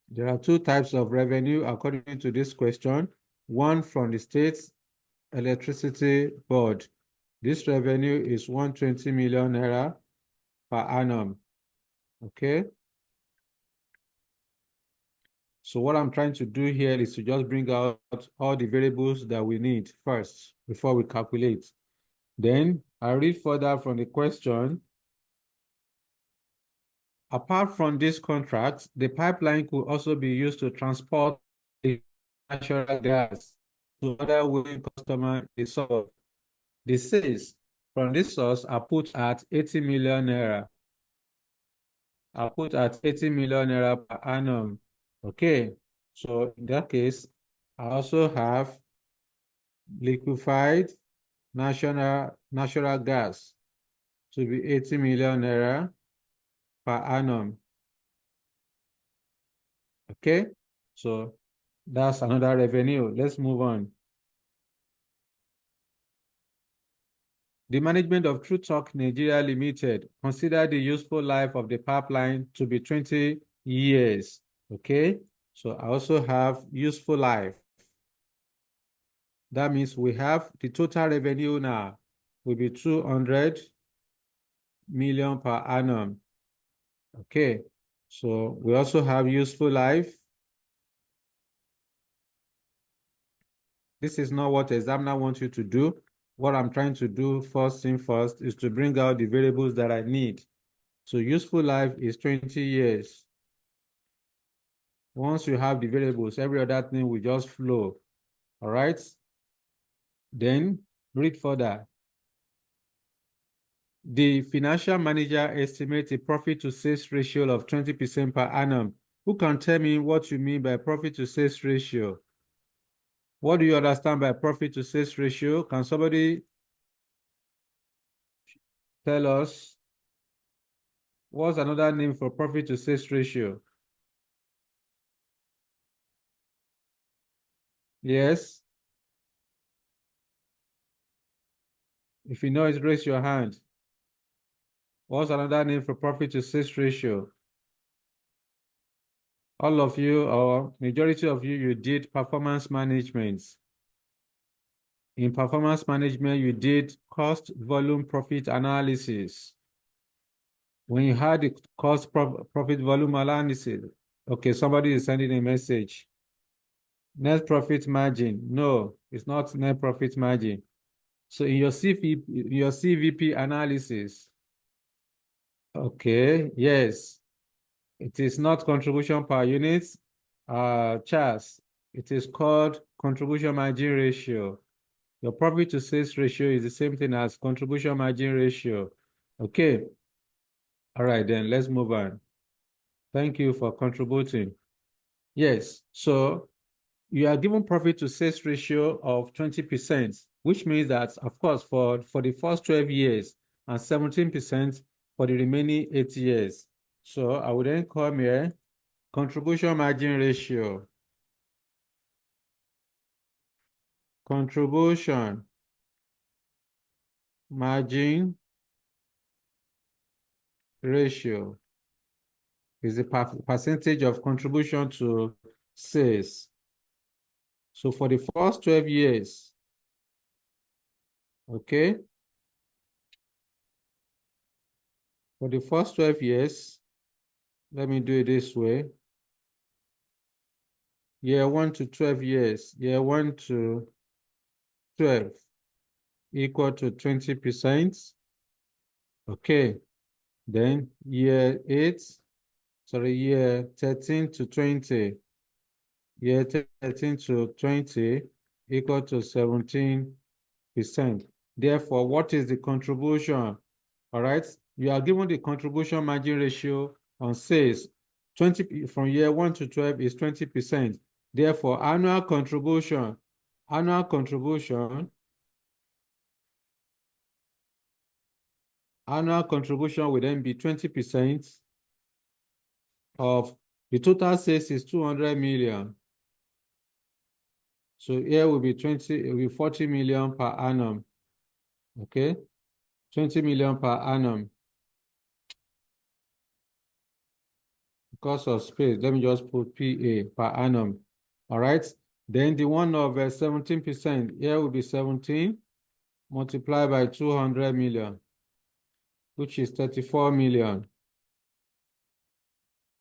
there are two types of revenue according to this question. One from the state's electricity board. This revenue is 120 million naira per annum. Okay. So what I'm trying to do here is to just bring out all the variables that we need first before we calculate. Then I read further from the question. Apart from this contract, the pipeline could also be used to transport the natural gas to other willing customers in the suburb. The sales from this source are put at 80 million naira. Are put at 80 million naira per annum. Okay, so in that case, I also have liquefied natural gas to be 80 million naira per annum. Okay, so that's another revenue. Let's move on. The management of True Talk Nigeria Limited consider the useful life of the pipeline to be 20 years. Okay, so I also have useful life. That means we have the total revenue now will be 200 million per annum. Okay, so we also have useful life. This is not what the examiner wants you to do. what I'm trying to do first thing first is to bring out the variables that I need. So useful life is 20 years. Once you have the variables, every other thing will just flow. All right? Then read further. The financial manager estimates a profit to sales ratio of 20% per annum. Who can tell me what you mean by profit to sales ratio? What do you understand by profit to sales ratio? Can somebody tell us what's another name for profit to sales ratio? Yes. If you know it, raise your hand. What's another name for profit to sales ratio? All of you, or majority of you, you did performance management. In performance management, you did cost, volume, profit analysis. When you had the cost, profit, volume analysis, okay, somebody is sending a message. Net profit margin. No, it's not net profit margin. So in your CVP analysis, okay, yes, it is not contribution per unit, Charles. It is called contribution margin ratio. Your profit to sales ratio is the same thing as contribution margin ratio. Okay. All right, then let's move on. Thank you for contributing. Yes. So you are given profit to sales ratio of 20%, which means that, of course, for the first 12 years and 17% for the remaining 8 years. So I would then come here, contribution margin ratio. Contribution margin ratio is the percentage of contribution to sales. So for the first 12 years, okay, for the first 12 years, let me do it this way. Year 1 to 12 years, year 1 to 12 equal to 20%. Okay, then year 13 to 20, year 13 to 20 equal to 17%. Therefore, what is the contribution? All right, you are given the contribution margin ratio on sales. 20 from year 1 to 12 is 20%. Therefore, annual contribution will then be 20% of the total sales is 200 million. So here will be 40 million per annum. Okay, 20 million per annum. Because of space, let me just put PA per annum. All right. Then the one of 17% here will be 17 multiplied by 200 million, which is 34 million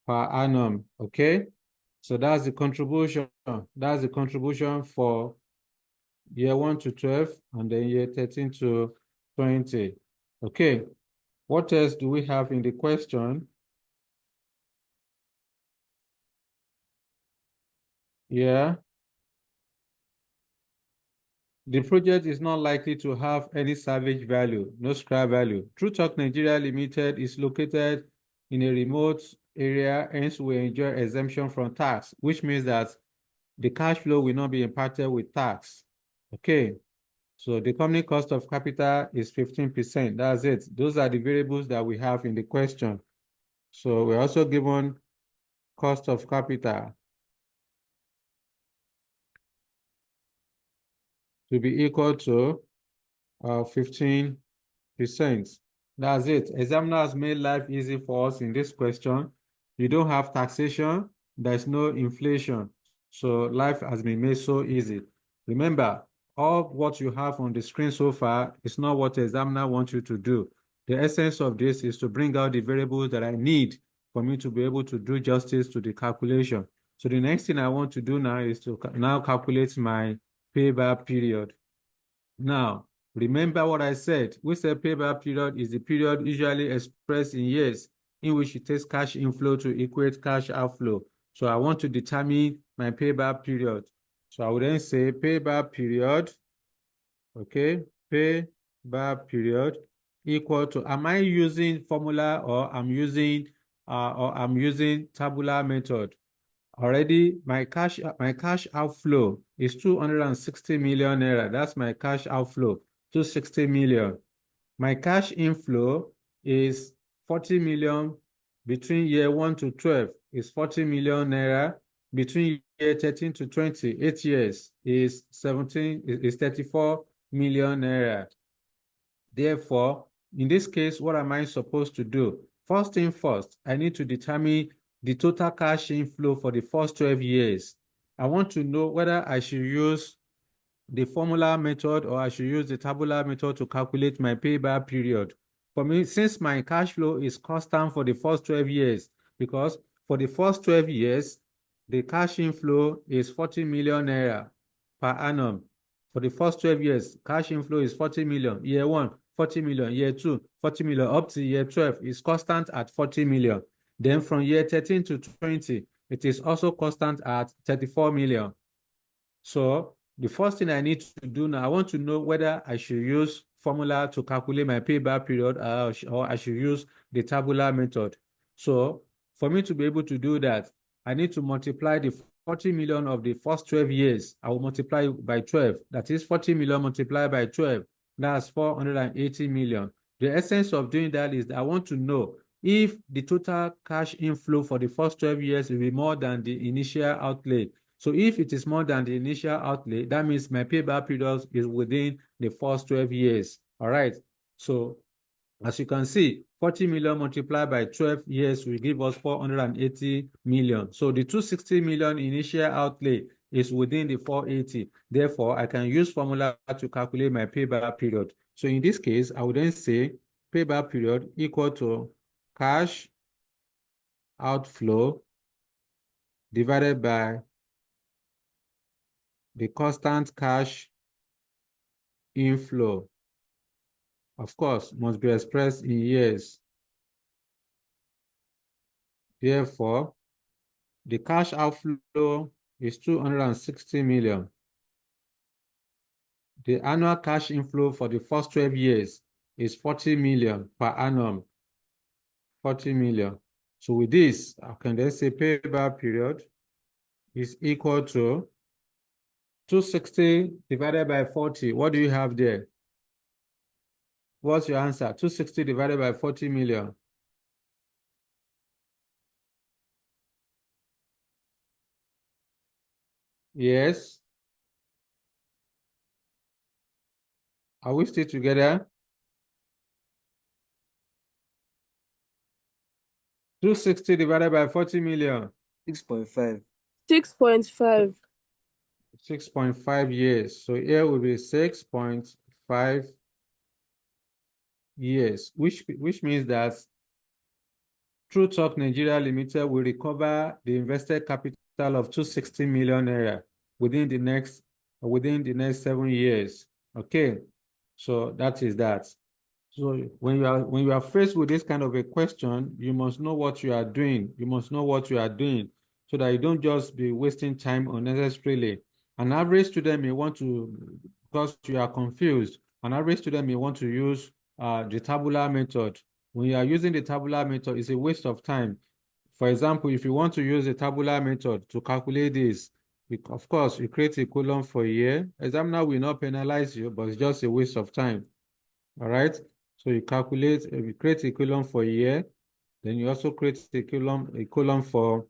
per annum. Okay. So that's the contribution. That's the contribution for year 1 to 12 and then year 13 to 20. Okay. What else do we have in the question? Yeah. The project is not likely to have any salvage value, no scrap value. True Talk Nigeria Limited is located in a remote area, hence we enjoy exemption from tax, which means that the cash flow will not be impacted with tax. Okay, so the company cost of capital is 15%. That's it. Those are the variables that we have in the question. So we're also given cost of capital to be equal to 15%. That's it. Examiner has made life easy for us in this question. You don't have taxation. There's no inflation. So life has been made so easy. Remember, all what you have on the screen so far is not what the examiner wants you to do. The essence of this is to bring out the variables that I need for me to be able to do justice to the calculation. So the next thing I want to do now is to now calculate my payback period. Now, Remember what I said. We said payback period is the period usually expressed in years in which it takes cash inflow to equate cash outflow. So I want to determine my payback period. So I would then say payback period, okay, payback period equal to, am I using formula or I'm using tabular method? Already my cash outflow is 260 million naira. That's my cash outflow, 260 million. My cash inflow is 40 million between year 1 to 12 is 40 million naira. Between year 13 to 20, 8 years is 34 million naira. Therefore, in this case, what am I supposed to do? First thing first, I need to determine the total cash inflow for the first 12 years. I want to know whether I should use the formula method or I should use the tabular method to calculate my payback period. For me, since my cash flow is constant for the first 12 years, because for the first 12 years, the cash inflow is 40 million naira per annum. For the first 12 years, cash inflow is 40 million. Year 1, 40 million. Year 2, 40 million. Up to year 12 is constant at 40 million. Then from year 13 to 20, it is also constant at 34 million. So the first thing I need to do now, I want to know whether I should use formula to calculate my payback period or I should use the tabular method. So for me to be able to do that, I need to multiply the 40 million of the first 12 years. I will multiply by 12. That is 40 million multiplied by 12. That's 480 million. The essence of doing that is that I want to know if the total cash inflow for the first 12 years will be more than the initial outlay. So if it is more than the initial outlay, that means my payback period is within the first 12 years. All right. So as you can see, 40 million multiplied by 12 years will give us 480 million. So the 260 million initial outlay is within the 480. Therefore, I can use formula to calculate my payback period. So in this case, I would then say payback period equal to cash outflow divided by the constant cash inflow, of course, must be expressed in years. Therefore, the cash outflow is 260 million. The annual cash inflow for the first 12 years is 40 million per annum. 40 million. So with this, I can then say payback period is equal to 260 divided by 40. What do you have there? What's your answer? 260 divided by 40 million. Yes. Are we still together? 260 divided by 40 million. 6.5. 6.5. 6.5 years. So here will be 6.5 years, which means that True Talk Nigeria Limited will recover the invested capital of 260 million naira within the next 7 years. Okay, so that is that. So when you are faced with this kind of a question, you must know what you are doing. You must know what you are doing so that you don't just be wasting time unnecessarily. An average student may want to, because you are confused, an average student may want to use the tabular method. When you are using the tabular method, it's a waste of time. For example, if you want to use the tabular method to calculate this, of course, you create a column for a year. Examiner will not penalize you, but it's just a waste of time. All right. So you create a column for a year. Then you also create a column for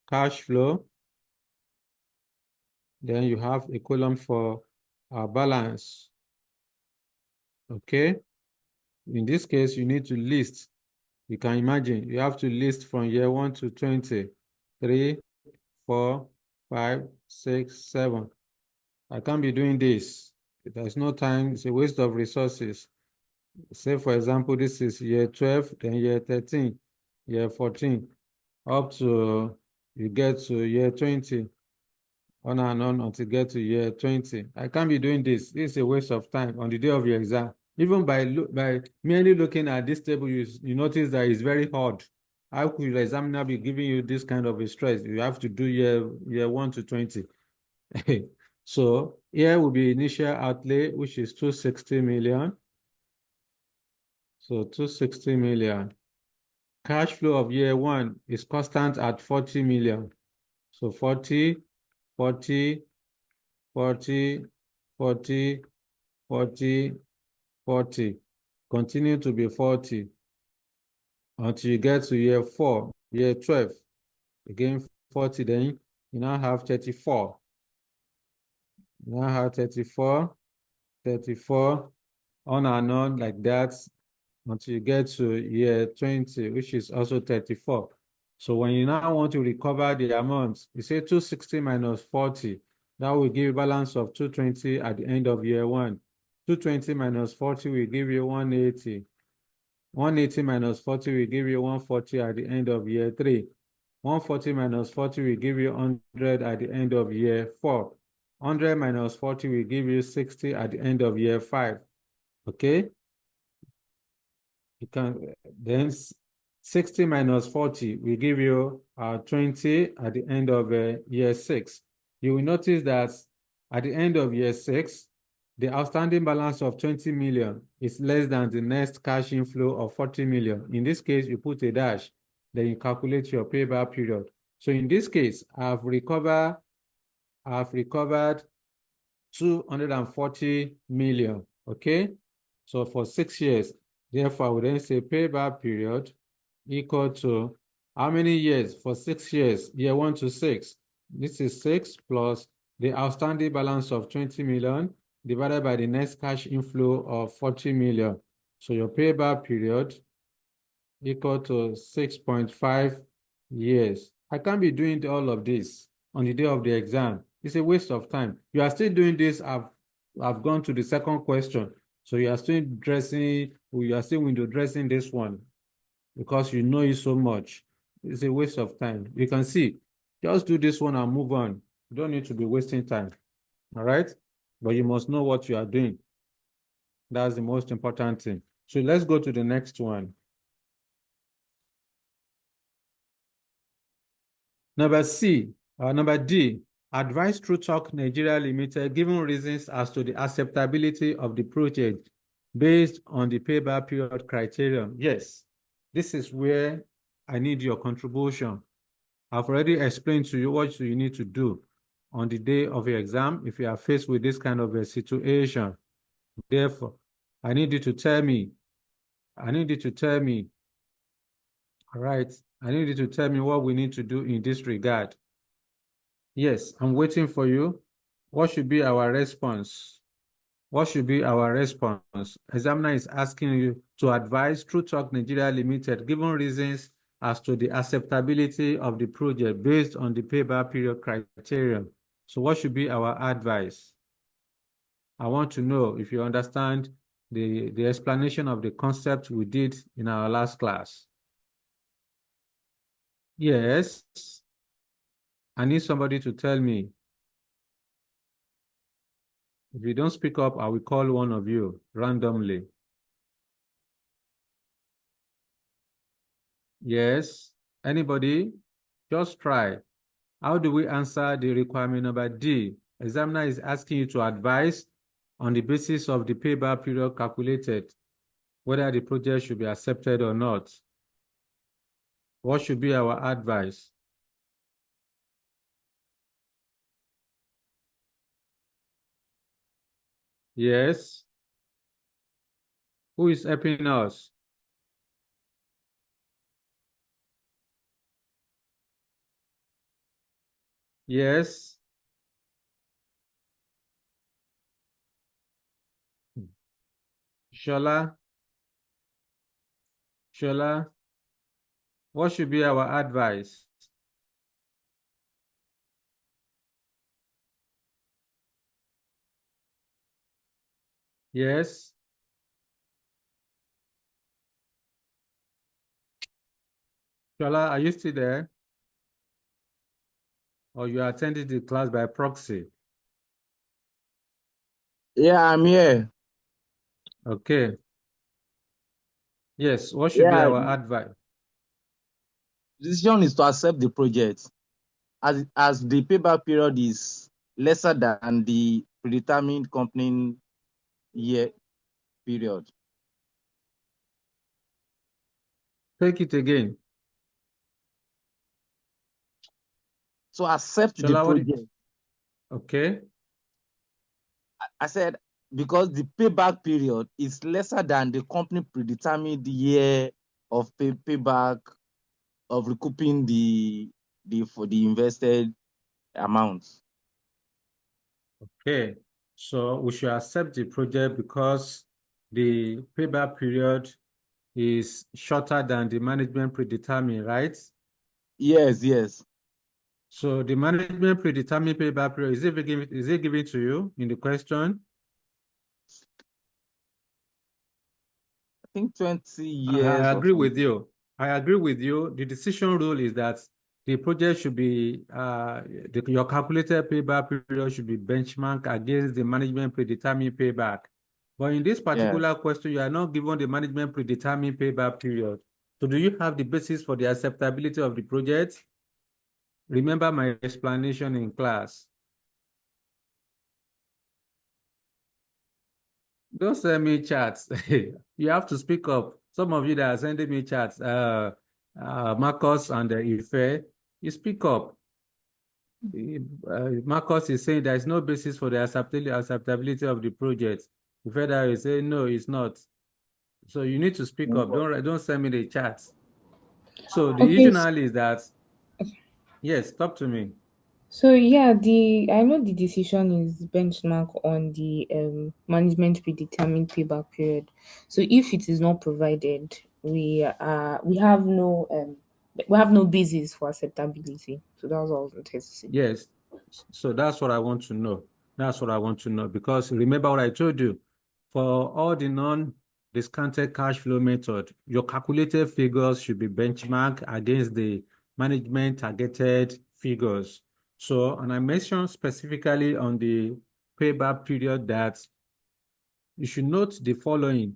cash flow. Then you have a column for balance. Okay. In this case, you need to list. You can imagine you have to list from year 1 to 20, 3, 4, 5, 6, 7. I can't be doing this. There's no time. It's a waste of resources. Say, for example, this is year 12, then year 13, year 14, up to you get to year 20. on and on until get to year 20. I can't be doing this. This is a waste of time on the day of your exam. Even by merely looking at this table, you notice that it's very hard. How could your examiner be giving you this kind of a stress? You have to do year 1 to 20. So here will be initial outlay, which is 260 million. So 260 million. Cash flow of year 1 is constant at 40 million. So 40, 40, 40, 40, 40, 40. Continue to be 40 until you get to year 4, year 12. Again 40, then you now have 34. You now have 34, 34, on and on like that until you get to year 20, which is also 34. So when you now want to recover the amount, you say 260 minus 40. That will give you a balance of 220 at the end of year 1. 220 minus 40 will give you 180. 180 minus 40 will give you 140 at the end of year 3. 140 minus 40 will give you 100 at the end of year 4. 100 minus 40 will give you 60 at the end of year 5. Okay? You can then 60 minus 40 will give you 20 at the end of year 6. You will notice that at the end of year 6, the outstanding balance of 20 million is less than the next cash inflow of 40 million. In this case, you put a dash, then you calculate your payback period. So in this case, I've recovered 240 million, okay? So for 6 years, therefore, we then say payback period equal to how many years? For 6 years, year 1 to 6. This is 6 plus the outstanding balance of 20 million divided by the next cash inflow of 40 million. So your payback period equal to 6.5 years. I can't be doing all of this on the day of the exam. It's a waste of time. You are still doing this. I've gone to the second question. So you are still window dressing this one because you know it so much. It's a waste of time. You can see, just do this one and move on. You don't need to be wasting time. All right? But you must know what you are doing. That's the most important thing. So let's go to the next one. Number D, advise True Talk Nigeria Limited, given reasons as to the acceptability of the project based on the payback period criterion. Yes, this is where I need your contribution. I've already explained to you what you need to do on the day of your exam if you are faced with this kind of a situation. Therefore, I need you to tell me, all right, I need you to tell me what we need to do in this regard. Yes, I'm waiting for you. What should be our response? What should be our response? Examiner is asking you to advise True Talk Nigeria Limited, given reasons as to the acceptability of the project based on the payback period criterion. So what should be our advice? I want to know if you understand the explanation of the concept we did in our last class. Yes, I need somebody to tell me. If you don't speak up, I will call one of you randomly. Yes, anybody? Just try. How do we answer the requirement number D? Examiner is asking you to advise on the basis of the payback period calculated, whether the project should be accepted or not. What should be our advice? Yes. Who is helping us? Yes. Shola, Shola, what should be our advice? Yes. Shola, are you still there? or you are attending the class by proxy? Yeah, I'm here. Okay. Yes, what should be Yeah, our the advice? decision is to accept the project as the payback period is lesser than the predetermined company year period. Take it again. So accept the Shola, what did... project. Okay. I said because the payback period is lesser than the company predetermined year of payback of recouping the for the invested amount. Okay. So we should accept the project because the payback period is shorter than the management predetermined, right? Yes, yes. So the management predetermined payback period, is it given to you in the question? I think 20 I years or agree with something. you. I agree with you. The decision rule is that the project should be, your calculated payback period should be benchmarked against the management predetermined payback. But in this Yeah. particular question, you are not given the management predetermined payback period. So do you have the basis for the acceptability of the project? Remember my explanation in class. Don't send me chats. You have to speak up. Some of you that are sending me chats, Marcus and Ife, you speak up. Marcus is saying there is no basis for the acceptability of the project. Ife that is saying no, it's not. So you need to speak up. Don't send me the chats. So the Okay, issue now is that, yes, talk to me. so yeah, the I know the decision is benchmark on the management predetermined payback period. So if it is not provided, we have no basis for acceptability. So that's all I wanted to say. Yes. So that's what I want to know. That's what I want to know. Because remember what I told you, for all the non-discounted cash flow method, your calculated figures should be benchmarked against the management targeted figures. So, and I mentioned specifically on the payback period that you should note the following.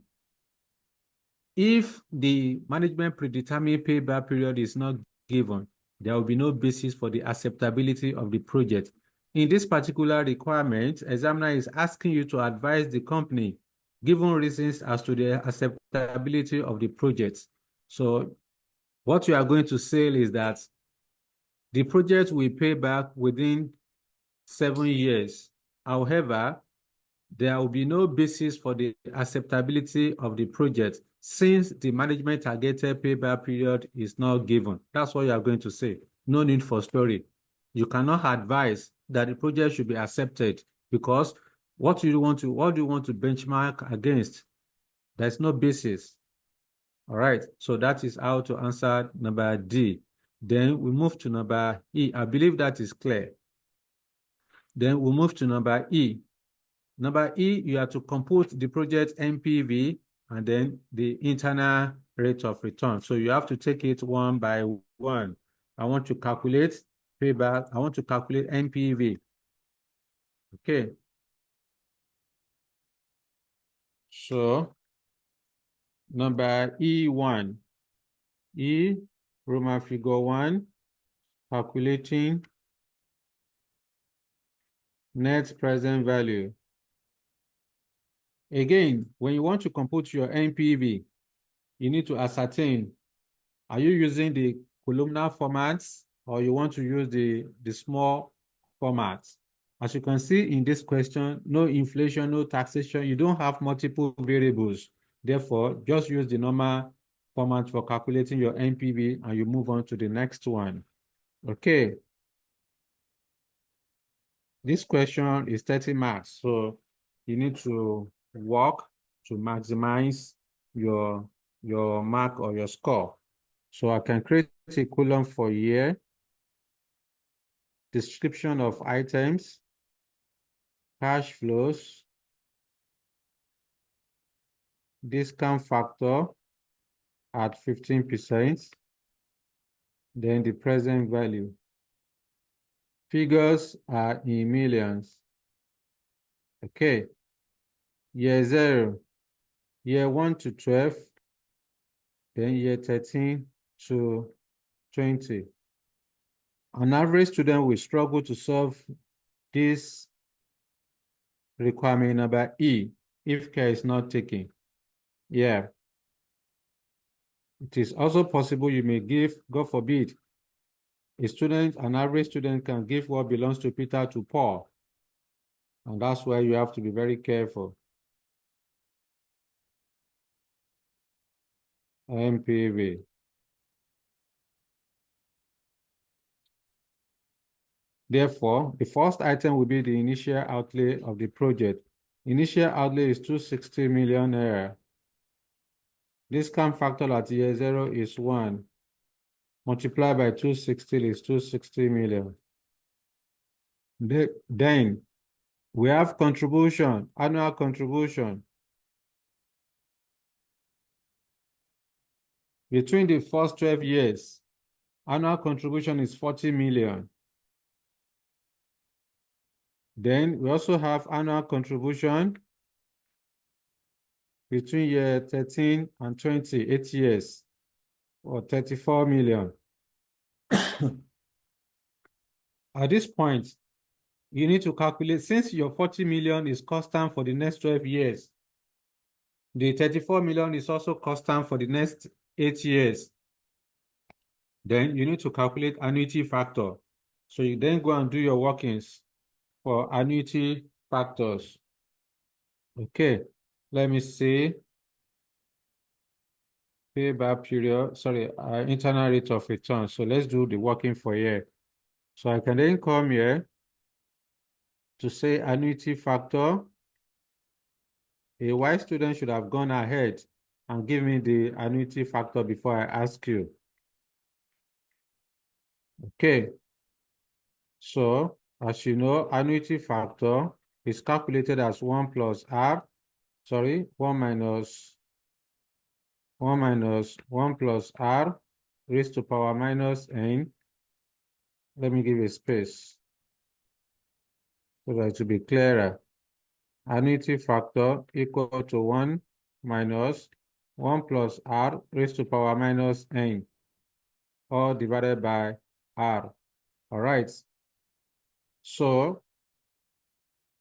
If the management predetermined payback period is not given, there will be no basis for the acceptability of the project. In this particular requirement, examiner is asking you to advise the company, given reasons as to the acceptability of the project. So what you are going to say is that the project will pay back within 7 years. However, there will be no basis for the acceptability of the project since the management targeted payback period is not given. That's what you are going to say. No need for story. You cannot advise that the project should be accepted because what do you want to benchmark against? There's no basis. All right. So that is how to answer number D. Then we move to number E. I believe that is clear. Then we move to number E. Number E, you have to compute the project NPV and then the internal rate of return. So you have to take it one by one. I want to calculate payback. I want to calculate NPV. Okay. So number E1. E, Roman figure 1, calculating net present value. Again, when you want to compute your NPV, you need to ascertain, are you using the columnar formats or you want to use the small formats? As you can see in this question, no inflation, no taxation. You don't have multiple variables. Therefore, just use the normal format for calculating your NPV and you move on to the next one. Okay. This question is 30 marks. So you need to work to maximize your, your mark or your score. So I can create a column for year, description of items, cash flows, discount factor at 15%, then the present value. Figures are in millions. Okay. Year 0, year 1 to 12, then year 13 to 20. An average student will struggle to solve this requirement number E if care is not taken. Yeah. It is also possible you may give, God forbid, an average student can give what belongs to Peter to Paul. And that's why you have to be very careful. MPV. Therefore, the first item will be the initial outlay of the project. Initial outlay is 260 million naira. Discount factor at year 0 is 1. Multiplied by 260 is 260 million. Then we have contribution, annual contribution. Between the first 12 years, annual contribution is 40 million. Then we also have annual contribution between year 13 and 20, 8 years, or 34 million. At this point, you need to calculate, since your 40 million is constant for the next 12 years, the 34 million is also constant for the next 8 years. Then you need to calculate annuity factor. So you then go and do your workings for annuity factors. Okay, let me see. Payback period, sorry, internal rate of return. So let's do the working for here. So I can then come here to say annuity factor. A wise student should have gone ahead and give me the annuity factor before I ask you. Okay. So as you know, annuity factor is calculated as 1 plus R, sorry, 1 minus 1 plus R raised to power minus N. Let me give a space so that it will be clearer. Annuity factor equal to 1 minus 1 plus R raised to power minus N, all divided by R. All right. So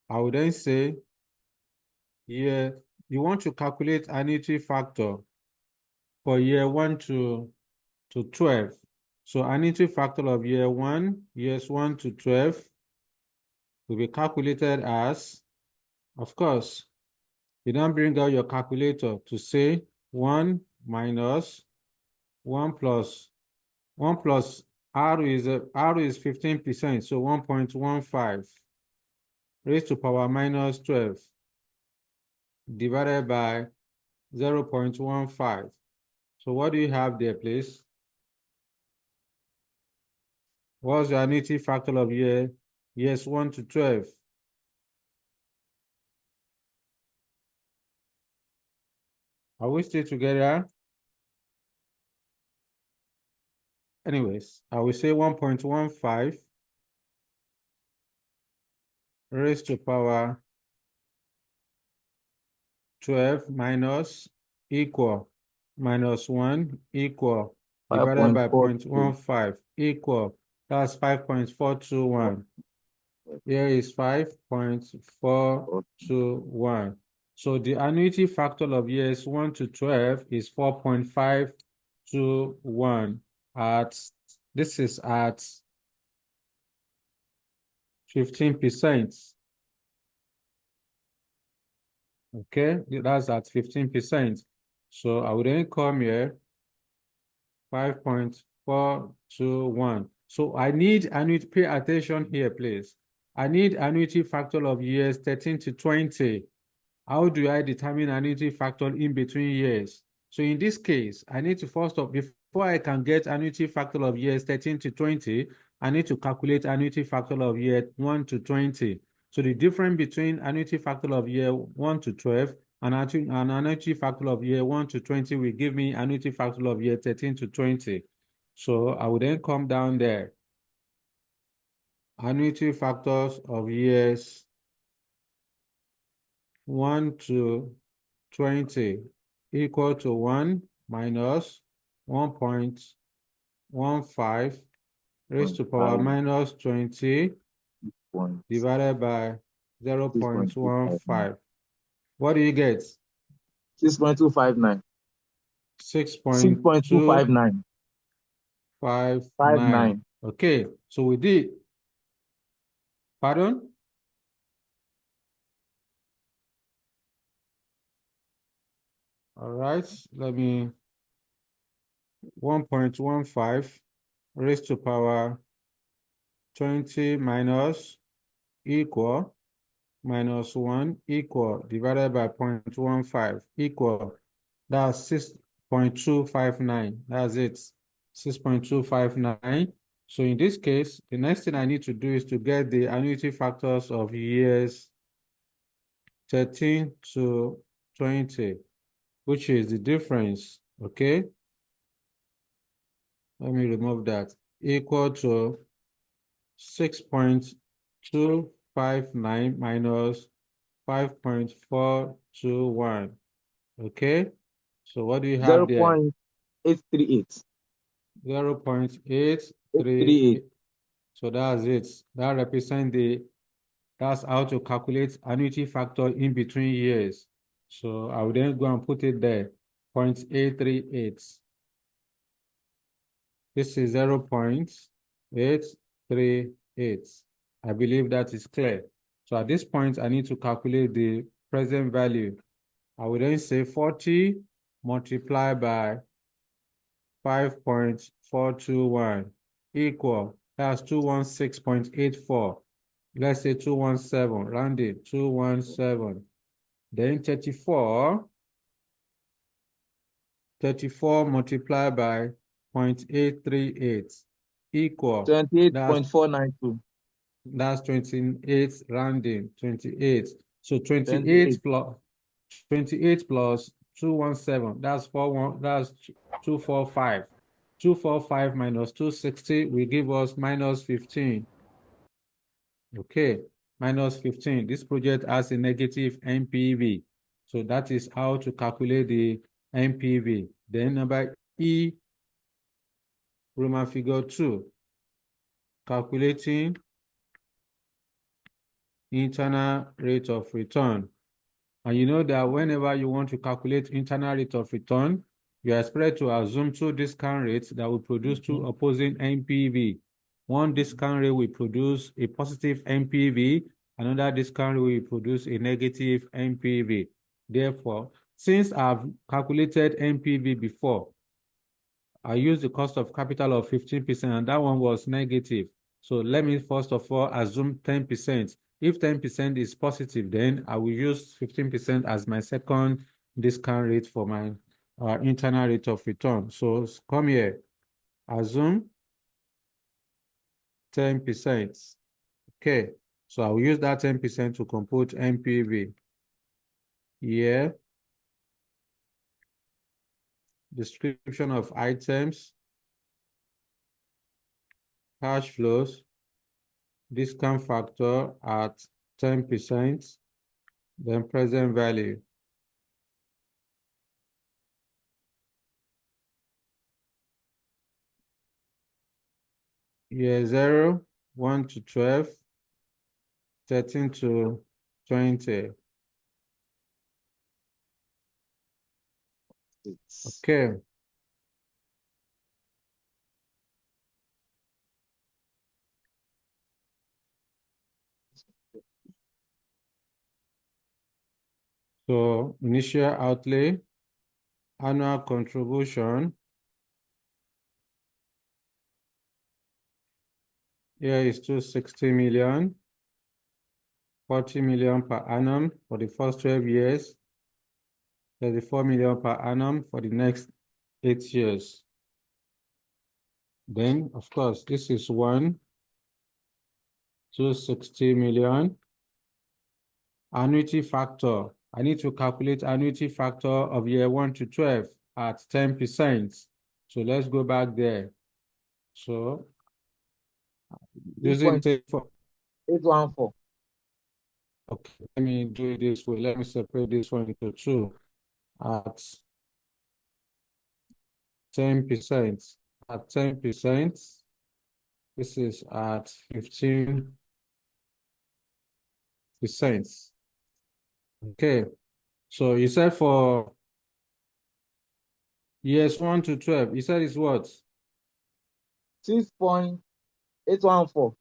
I would then say, yeah, you want to calculate annuity factor for year 1 to 12. So annuity factor of years 1 to 12 will be calculated as, of course, you don't bring out your calculator to say 1 minus 1 plus R is 15%, so 1.15 raised to power minus 12 divided by 0.15. So what do you have there, please? What's the annuity factor of years 1 to 12? Are we still together? Anyways, I will say 1.15 raised to power 12 minus equal minus 1 equal divided by 0.15 equal, that's 5.421. Here is 5.421. So the annuity factor of years 1 to 12 is 4.521 this is at 15%. Okay, that's at 15%. So I would then come here 5.421. So I need annuity, pay attention here, please. I need annuity factor of years 13 to 20. How do I determine annuity factor in between years? So in this case, I need to first of, before I can get annuity factor of years 13 to 20, I need to calculate annuity factor of year 1 to 20. So the difference between annuity factor of year 1 to 12 and annuity factor of year 1 to 20 will give me annuity factor of year 13 to 20. So I will then come down there. annuity factors of years 1 to 20 equal to 1 minus 1.15 raised to power minus 20 divided by 0.15. What do you get? 6.259. 6.259. 59. Okay, so we did. Pardon? All right, let me 1.15 raised to power 20 minus equal minus 1 equal divided by 0.15 equal. That's 6.259. That's it. 6.259. So in this case, the next thing I need to do is to get the annuity factors of years 13 to 20, which is the difference, okay? Let me remove that. Equal to 6.259 minus 5.421, okay? So what do you have there? 0.838. 0.838. So that's it. That represents that's how to calculate annuity factor in between years. So I will then go and put it there, 0.838. This is 0.838. I believe that is clear. So at this point, I need to calculate the present value. I will then say 40 multiplied by 5.421 equal, that's 216.84. Let's say 217, round it, 217. Then 34 multiplied by 0.838 equal, 28.492. that's 28 rounding, 28. So 28. 28 plus 217, that's 245. 245 minus 260 will give us minus 15. Okay, minus 15. This project has a negative NPV. So that is how to calculate the NPV. Then number E, Roman figure 2, calculating internal rate of return. And you know that whenever you want to calculate internal rate of return, you are expected to assume two discount rates that will produce two opposing NPV. One discount rate will produce a positive NPV, another discount rate will produce a negative NPV. Therefore, since I've calculated NPV before, I used the cost of capital of 15%, and that one was negative. So let me first of all assume 10%. If 10% is positive, then I will use 15% as my second discount rate for my internal rate of return. So come here, assume 10%. Okay, so I will use that 10% to compute NPV. Here, description of items, cash flows, discount factor at 10%, then present value. Year 0, 1 to 12, 13 to 20. Okay. So initial outlay, annual contribution. Here is 260 million, 40 million per annum for the first 12 years, 34 million per annum for the next 8 years. Then, of course, this is 260 million. Annuity factor. I need to calculate annuity factor of year 1 to 12 at 10%. So let's go back there. So Using table 8.814. Okay, let me do it this way. Let me separate this one into two at 10%. At 10%, this is at 15%. Okay, so you said for years 1 to 12, you said it's what? 6.814.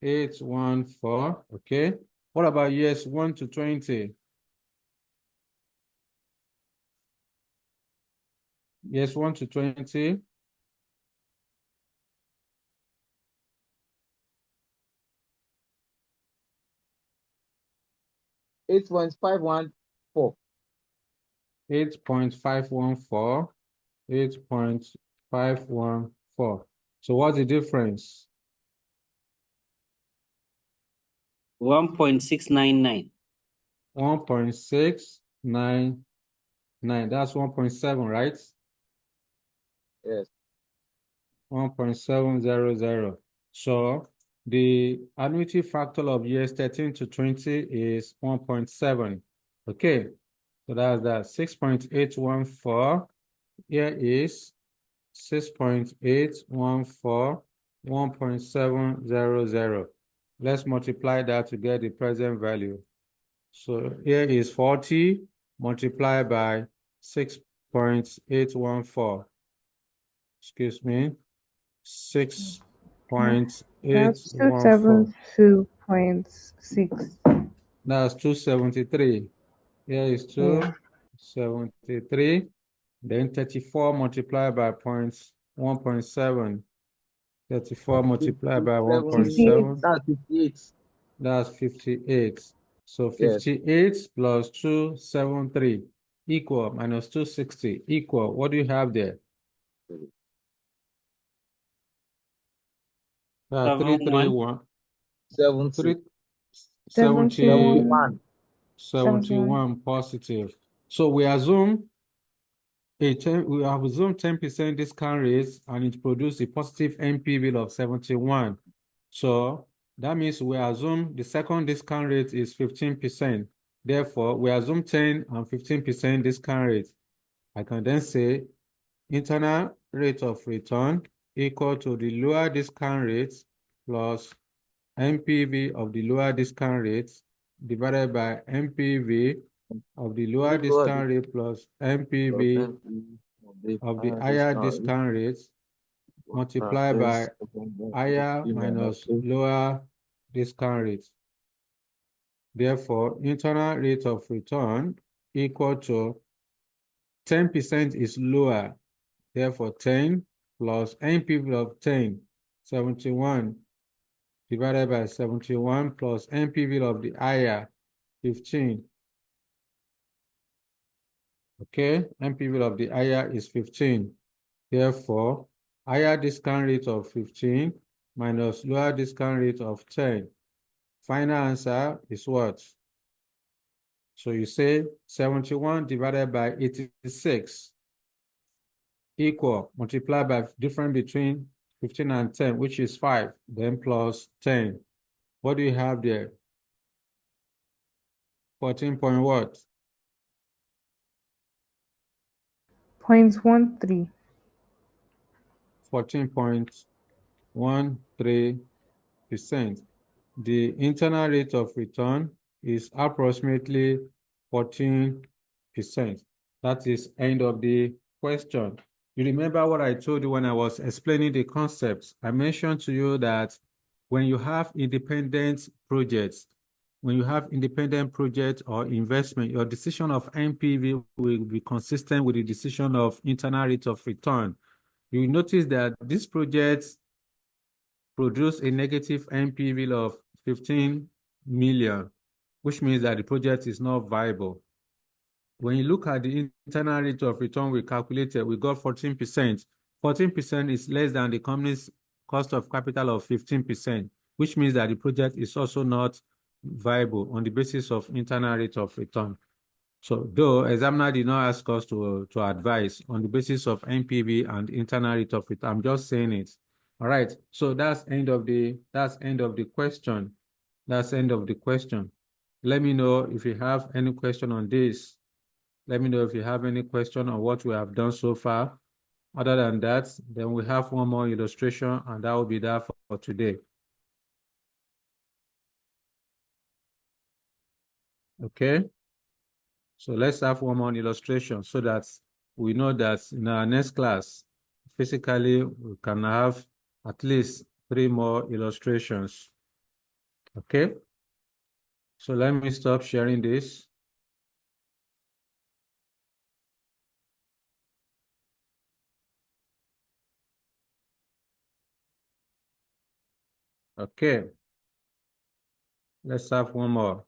814, okay. What about years 1 to 20? Years 1 to 20, 8.514. 8.514, 8.514. So what's the difference? 1.699. 1.699. That's 1.7, right? Yes. 1.700. So the annuity factor of years 13 to 20 is 1.7. Okay. So that's that. 6.814. Here is 6.814, 1.700. Let's multiply that to get the present value. So here is 40 multiplied by 6.814. Excuse me. That's 6.814. 272.6. That's 273. Here is Yeah. 273. Then 34 multiplied by 1.7. 34 multiplied by 57. 1.7. That's 58. That's 58. So Yes. 58 plus 273 equal minus 260 equal. What do you have there? 331. 70. 70, 71. 71 positive. So we assume we have assumed 10% discount rates and it produced a positive NPV of 71. So that means we assume the second discount rate is 15%. Therefore, we assume 10 and 15% discount rate. I can then say internal rate of return equal to the lower discount rate plus NPV of the lower discount rate divided by NPV of the lower discount rate plus NPV of the higher discount rate multiplied by higher minus lower discount rate. Therefore, internal rate of return equal to 10% is lower. Therefore, 10 plus NPV of 10, 71 divided by 71 plus NPV of the higher 15. Okay, NPV of the higher is 15. Therefore, higher discount rate of 15 minus lower discount rate of 10. Final answer is what? So you say 71 divided by 86 equal, multiply by difference between 15 and 10, which is 5, then plus 10. What do you have there? 14 point what? 0.13. 14.13%. The internal rate of return is approximately 14%. That is end of the question. You remember what I told you when I was explaining the concepts? I mentioned to you that when you have independent projects, or investment, your decision of NPV will be consistent with the decision of internal rate of return. You will notice that these projects produce a negative NPV of 15 million, which means that the project is not viable. When you look at the internal rate of return we calculated, we got 14%. 14% is less than the company's cost of capital of 15%, which means that the project is also not viable on the basis of internal rate of return. So though examiner did not ask us to advise on the basis of NPV and internal rate of return, I'm just saying it. All right, so that's end of the question. That's end of the question. Let me know if you have any question on this. Let me know if you have any question on what we have done so far. Other than that, then we have one more illustration, and that will be that for today. Okay, so let's have one more illustration so that we know that in our next class, physically, we can have at least 3 more illustrations. Okay, so let me stop sharing this. Okay, let's have one more.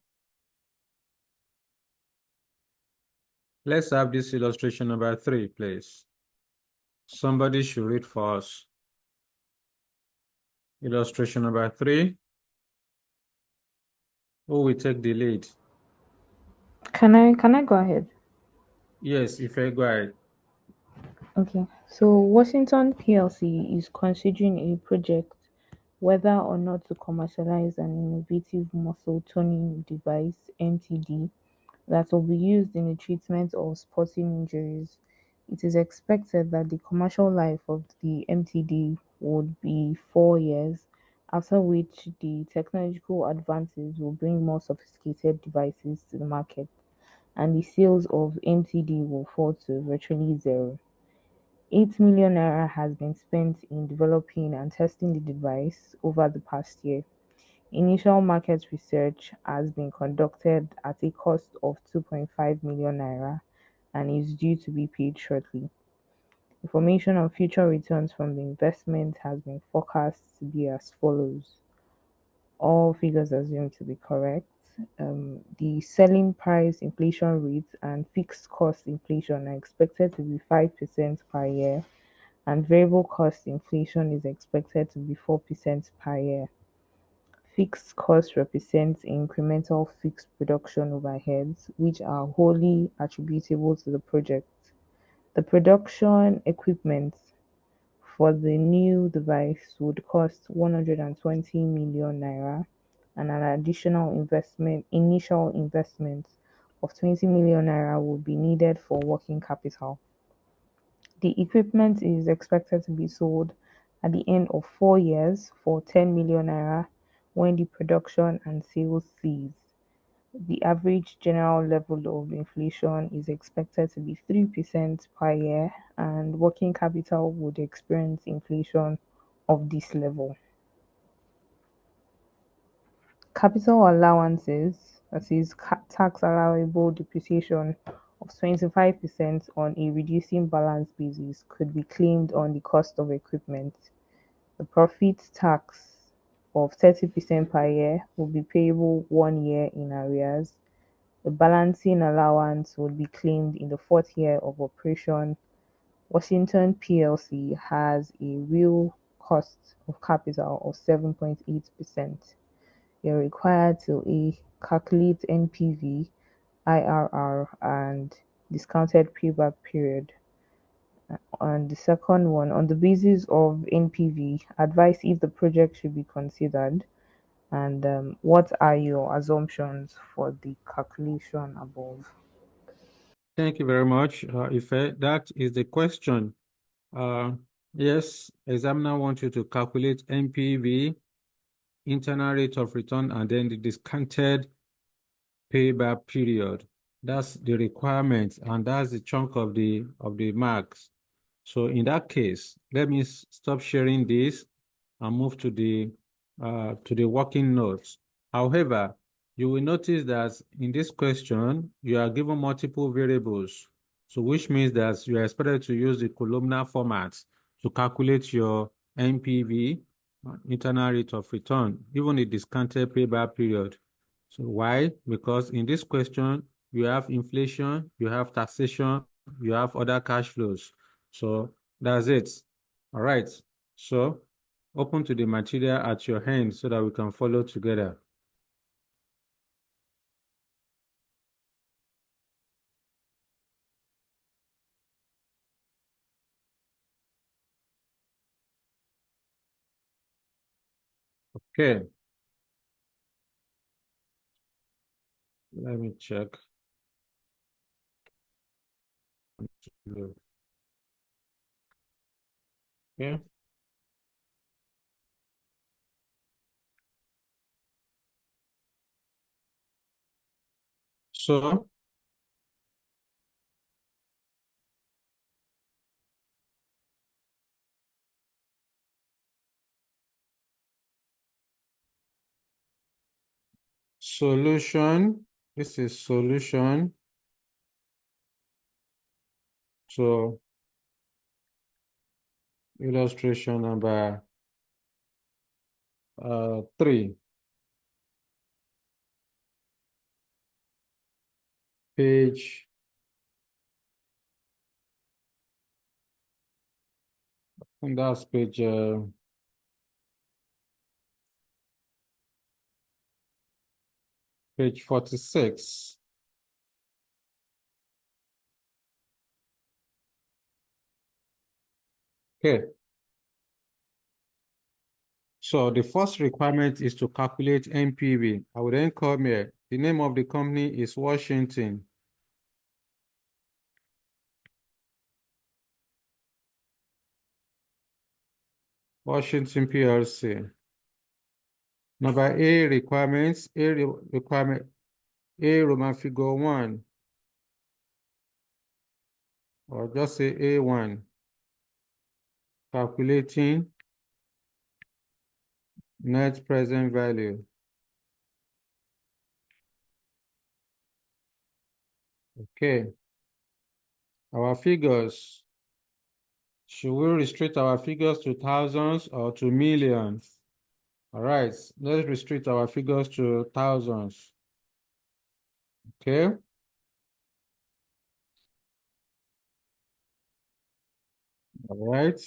Let's have this illustration number 3, please. Somebody should read for us. Illustration number 3. Who will take the lead? Can I go ahead? Yes, if I go ahead. Okay. So Washington PLC is considering a project whether or not to commercialize an innovative muscle toning device (MTD) that will be used in the treatment of sporting injuries. It is expected that the commercial life of the MTD would be 4 years, after which the technological advances will bring more sophisticated devices to the market, and the sales of MTD will fall to virtually zero. 8 million naira has been spent in developing and testing the device over the past year. Initial market research has been conducted at a cost of 2.5 million naira and is due to be paid shortly. Information on future returns from the investment has been forecast to be as follows. All figures assumed to be correct. The selling price inflation rate and fixed cost inflation are expected to be 5% per year, and variable cost inflation is expected to be 4% per year. Fixed costs represent incremental fixed production overheads, which are wholly attributable to the project. The production equipment for the new device would cost 120 million naira, and an additional initial investment of 20 million naira will be needed for working capital. The equipment is expected to be sold at the end of 4 years for 10 million naira when the production and sales cease. The average general level of inflation is expected to be 3% per year, and working capital would experience inflation of this level. Capital allowances, that is, tax allowable depreciation of 25% on a reducing balance basis, could be claimed on the cost of equipment. The profit tax of 30% per year will be payable 1 year in arrears. The balancing allowance would be claimed in the fourth year of operation. Washington PLC has a real cost of capital of 7.8%. You're required to calculate NPV, IRR, and discounted payback period. And the second one, on the basis of NPV, advise if the project should be considered, and what are your assumptions for the calculation above? Thank you very much, Ife. That is the question. Uh, yes, examiner wants you to calculate NPV, internal rate of return, and then the discounted payback period. That's the requirement, and that's the chunk of the marks. So in that case, let me stop sharing this and move to the working notes. However, you will notice that in this question, you are given multiple variables. So which means that you are expected to use the columnar format to calculate your NPV, internal rate of return, even the discounted payback period. So why? Because in this question, you have inflation, you have taxation, you have other cash flows. So that's it. All right. So open to the material at your hand so that we can follow together. Okay. Let me check. Okay. So solution, this is solution to illustration number 3. Page, and that's page 46. Okay. So the first requirement is to calculate NPV. I will then come here. The name of the company is Washington. Washington PLC. Number A requirements, requirement, A Roman figure 1, or just say A1. Calculating net present value. Okay. Our figures. Should we restrict our figures to thousands or to millions? All right, let's restrict our figures to thousands. Okay. All right.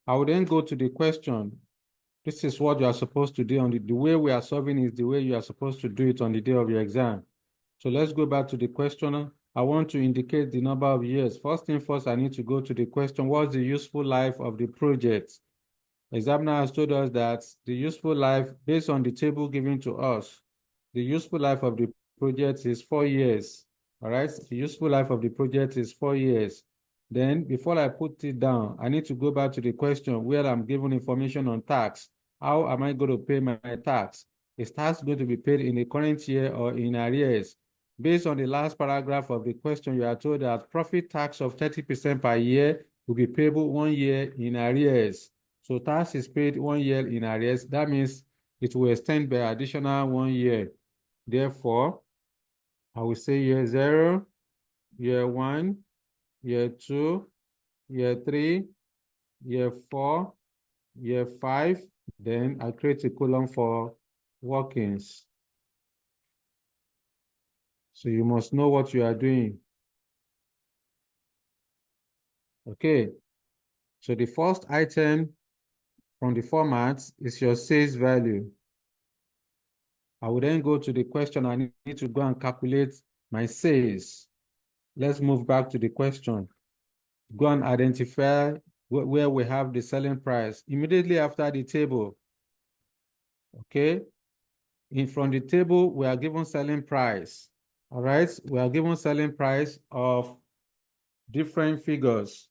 I will then go to the question. This is what you are supposed to do on the way we are solving is the way you are supposed to do it on the day of your exam. So let's go back to the question. I want to indicate the number of years. First thing first, I need to go to the question. What's the useful life of the project? Examiner has told us that the useful life, based on the table given to us, the useful life of the project is 4 years. All right, the useful life of the project is 4 years. Then before I put it down, I need to go back to the question where I'm given information on tax. How am I going to pay my tax? Is tax going to be paid in the current year or in arrears? Based on the last paragraph of the question, you are told that profit tax of 30% per year will be payable 1 year in arrears. So tax is paid 1 year in arrears. That means it will extend by additional 1 year. Therefore, I will say year 0, year 1, year 2, year 3, year 4, year 5. Then I create a column for workings. So you must know what you are doing. Okay. So the first item from the format is your sales value. I will then go to the question. I need to go and calculate my sales. Let's move back to the question. Go and identify where we have the selling price. Immediately after the table, okay? In from the table, we are given selling price. All right, we are given selling price of different figures.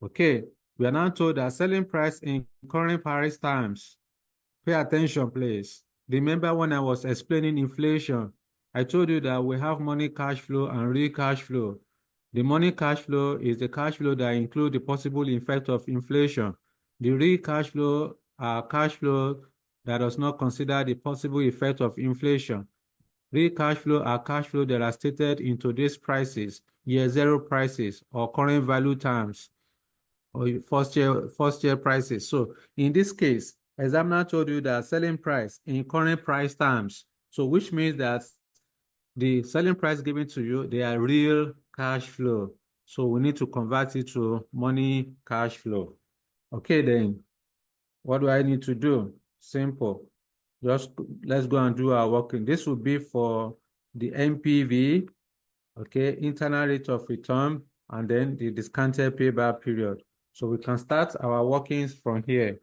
Okay, we are now told that selling price in current Paris times. Pay attention, please. Remember when I was explaining inflation, I told you that we have money cash flow and real cash flow. The money cash flow is the cash flow that includes the possible effect of inflation. The real cash flow are cash flow that does not consider the possible effect of inflation. Real cash flow are cash flow that are stated in today's prices, year 0 prices, or current value terms, or first year prices. So in this case, examiner told you that selling price in current price terms. So which means that the selling price given to you, they are real cash flow. So we need to convert it to money cash flow. Okay, then what do I need to do? Simple. Just let's go and do our working. This will be for the NPV, okay, internal rate of return, and then the discounted payback period. So we can start our workings from here.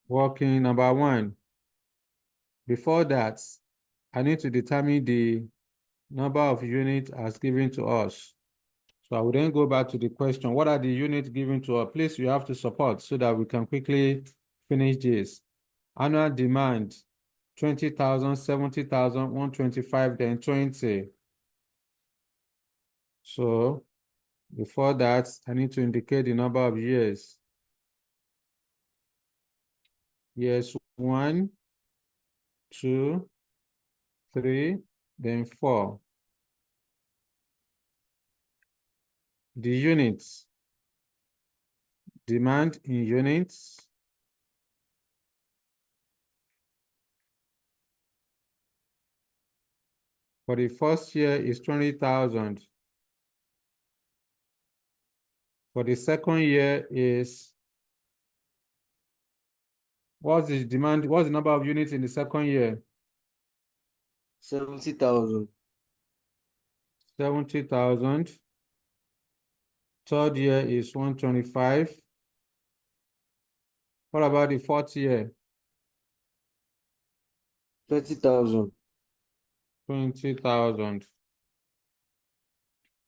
Working number 1. Before that, I need to determine the number of units as given to us. So I will then go back to the question, what are the units given to us? Please, you have to support so that we can quickly finish this. Annual demand, 20,000, 70,000, 125, then 20. So before that, I need to indicate the number of years. Years 1, 2, 3, then 4. The units, demand in units. For the first year is 20,000. For the second year is, what's the demand? What's the number of units in the second year? 70,000. 70,000. Third year is 125. What about the fourth year? 20,000. 20,000.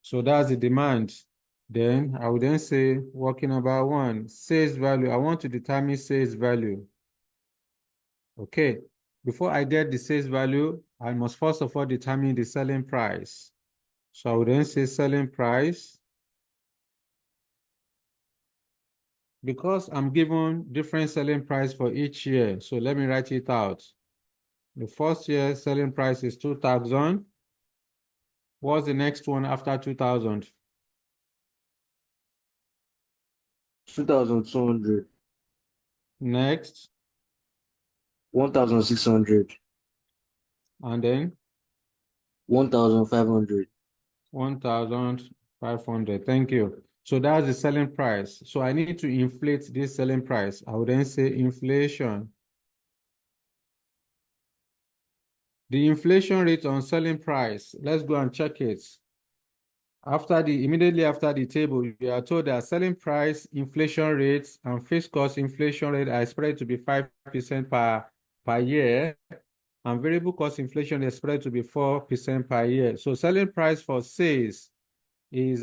So that's the demand. Then I would then say working number 1, sales value. I want to determine sales value. Okay. Before I get the sales value, I must first of all determine the selling price. So I would then say selling price. Because I'm given different selling price for each year, so let me write it out. The first year selling price is 2,000. What's the next one after 2,000? 2,200. Next, 1,600. and then 1,500. 1,500. Thank you. So that's the selling price. So I need to inflate this selling price. I would then say inflation. The inflation rate on selling price, let's go and check it. Immediately after the table, you are told that selling price inflation rates and fixed cost inflation rate are expected to be 5% per year, and variable cost inflation is expected to be 4% per year. So selling price for sales is,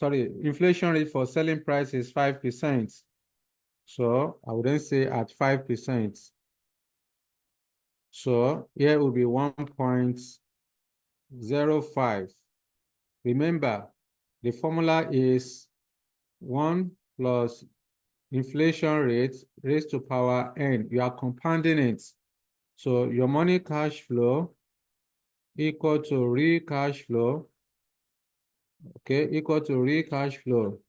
inflation rate for selling price is 5%. So I would then say at 5%. So here will be 1.05. Remember, the formula is 1 plus inflation rate raised to power n. You are compounding it. So your money cash flow equal to real cash flow, okay, equal to real cash flow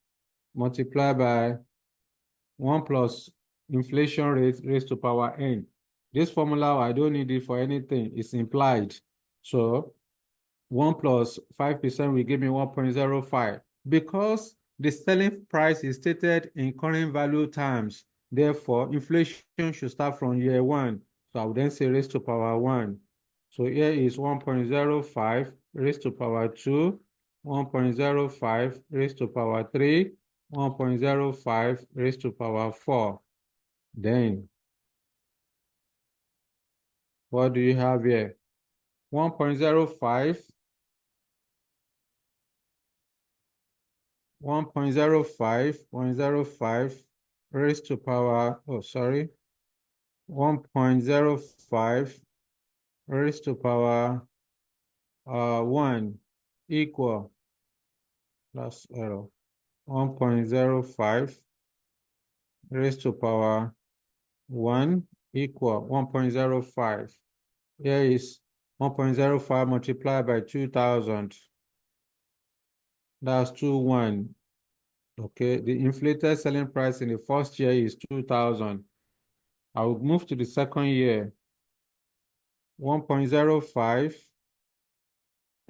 multiplied by 1 plus inflation rate raised to power n. This formula, I don't need it for anything. It's implied. So 1 plus 5% will give me 1.05. Because the selling price is stated in current value terms, therefore, inflation should start from year 1. So I would then say raised to power 1. So here is 1.05 raised to power 2, 1.05 raised to power 3, 1.05 raised to power 4. Then, what do you have here? 1.05 1.05 raised to power, 1.05 raised to power 1 equal, plus error, 1.05 raised to power 1 equal 1.05. Here is 1.05 multiplied by 2,000. That's 2,1. Okay, the inflated selling price in the first year is 2,000. I will move to the second year. 1.05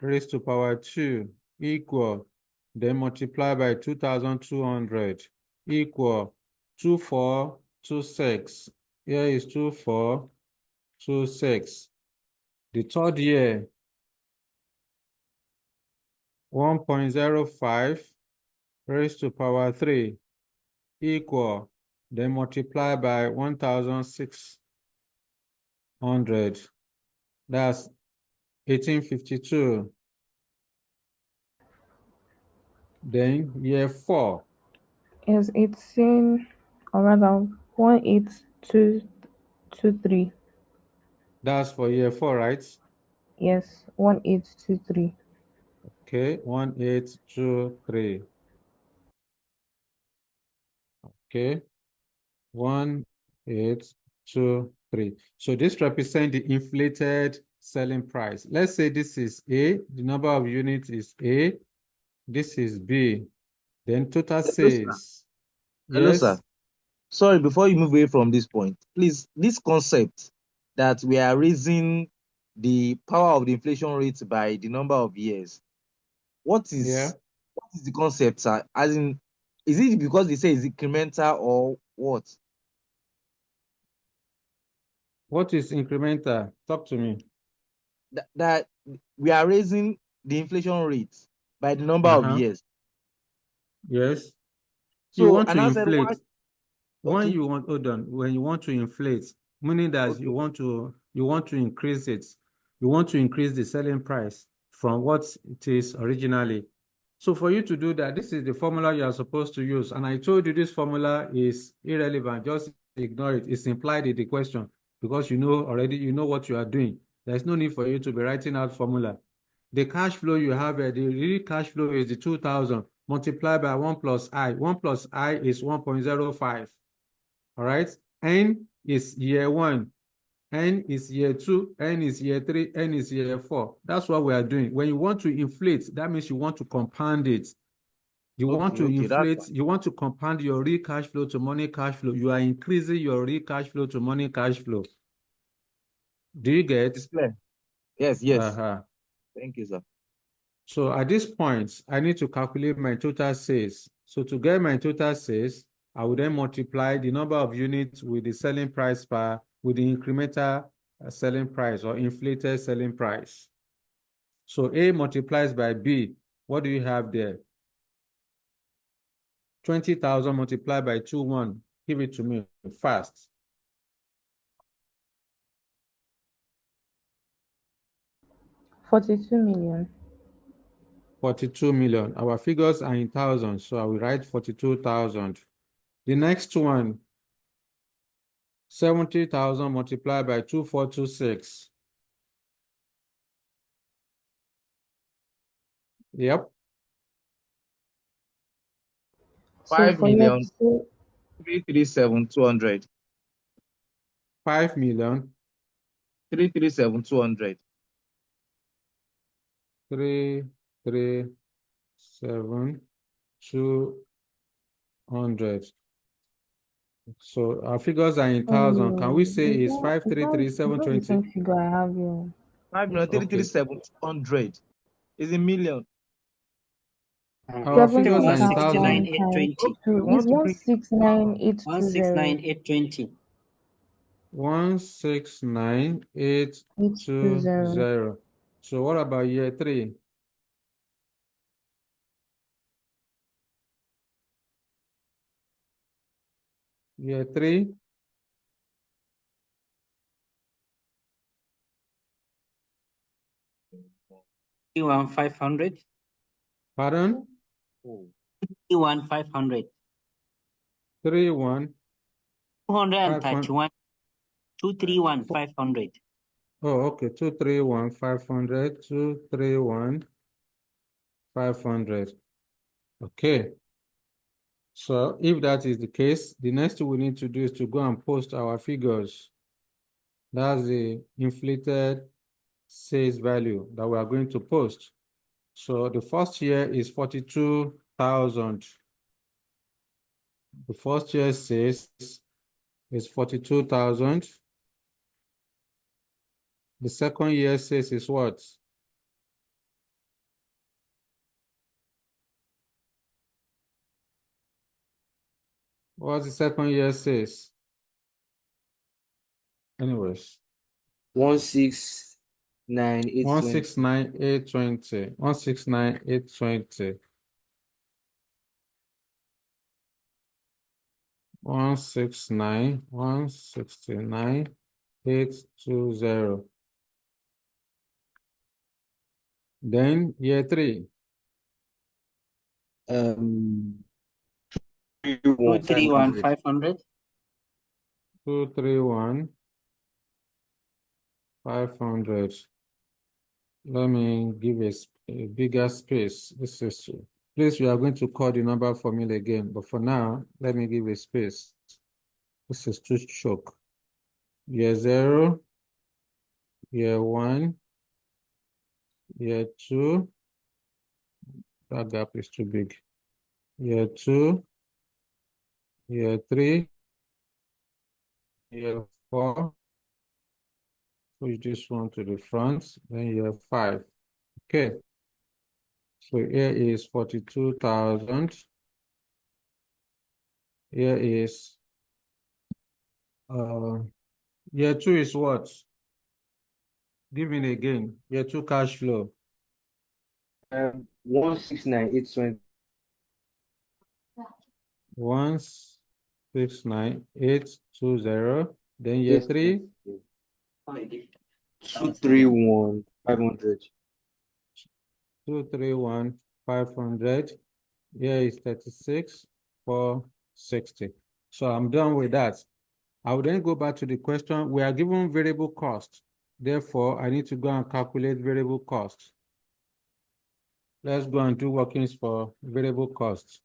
raised to power 2 equal, then multiply by 2,200 equal 2,426. Here is 2,426. The third year, 1.05 raised to power 3 equal, then multiply by 1,600. That's 1852. Then year 4. Is 18, or rather 18223. That's for year 4, right? Yes, 1823. Okay, 1823. Okay, 1823. So this represents the inflated selling price. Let's say this is A, the number of units is A, this is B. Then total Hello, sir. sales. Hello, sir. Yes, Sorry, before you move away from this point, please, this concept that we are raising the power of the inflation rate by the number of years, what yeah. is the concept, sir? As in, is it because they say it's incremental or what? What is incremental? Talk to me. That we are raising the inflation rate by the number of Uh-huh. years. Yes. You So, want to and I said, why? inflate. When Okay, you want, hold on, when you want to inflate, meaning that okay, you want to increase it, you want to increase the selling price from what it is originally. So for you to do that, this is the formula you are supposed to use. And I told you this formula is irrelevant. Just ignore it. It's implied in the question because you know already, you know what you are doing. There's no need for you to be writing out formula. The cash flow you have, the real cash flow is the 2,000 multiplied by 1 plus I. 1 plus I is 1.05. All right. N is year 1. N is year 2. N is year 3. N is year 4. That's what we are doing. When you want to inflate, that means you want to compound it. You want to okay, that's inflate, fine. you want to compound your real cash flow to money cash flow. You are increasing your real cash flow to money cash flow. Do you get? It's clear. Yes, yes. Uh-huh. Thank you, sir. So at this point, I need to calculate my total sales. So to get my total sales, I will then multiply the number of units with the selling price with the incremental selling price or inflated selling price. So A multiplies by B. What do you have there? 20,000 multiplied by 2,1. Give it to me fast. 42 million. 42 million. Our figures are in thousands, so I will write 42,000. The next one, 70,000 multiplied by 2,426. Yep, So 5 for year million, 2, 337,200. 5 million, 337,200. 337,200. So our figures are in thousand. Can we oh, say it's it's not, it's not, it's not the 5,337,20? same figure I have here. 5 million, Okay. 337,200 is a million. Our Seven figures two are in times thousand. one 169,820. Okay, times we 2 is want to bring it. 169,820. 169,820. 820. 169,820. So what about year 3? Year 3, 31,500. pardon? Oh, 31,500. 3,1,500. 231. 231,500. Oh, okay. 231,500. 231,500. Okay. So if that is the case, the next thing we need to do is to go and post our figures. That's the inflated sales value that we are going to post. So the first year is 42,000. The first year sales is 42,000. The second year sales is what? What's the second year sales? Anyways, 16 169,820. 169,820. 169,820. Then year 3. 231,500. 231,500. Let me give a bigger space. This is, please, you are going to call the number for me again. But for now, let me give a space. This is too short. Year 0, year 1, year 2. That gap is too big. Year 2, year 3, year 4. Push this one to the front. Then year 5. Okay. So here is 42,000. Here is year 2 is what? Give me again. Year 2 cash flow. 169,820. 169,820. Then year 3. 231,500. 231,500. Here is 36,460. So I'm done with that. I will then go back to the question. We are given variable cost. Therefore, I need to go and calculate variable cost. Let's go and do workings for variable costs.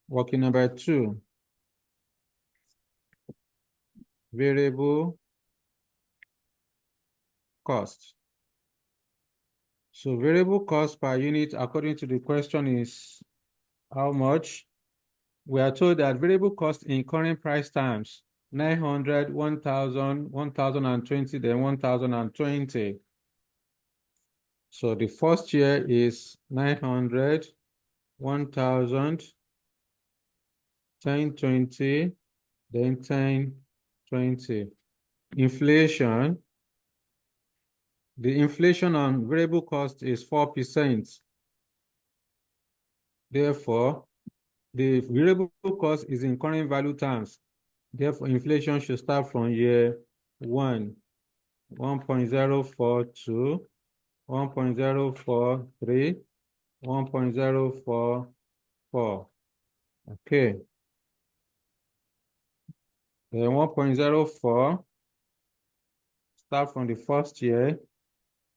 Working number 2. Variable cost. So variable cost per unit, according to the question, is how much? We are told that variable cost in current price terms, 900, 1,000, 1,020, then 1,020. So the first year is 900, 1,000, 1020, then 1020. Inflation. The inflation on variable cost is 4%. Therefore, the variable cost is in current value terms. Therefore, inflation should start from year 1, 1.042, 1.043, 1.044. Okay. Then 1.04 start from the first year.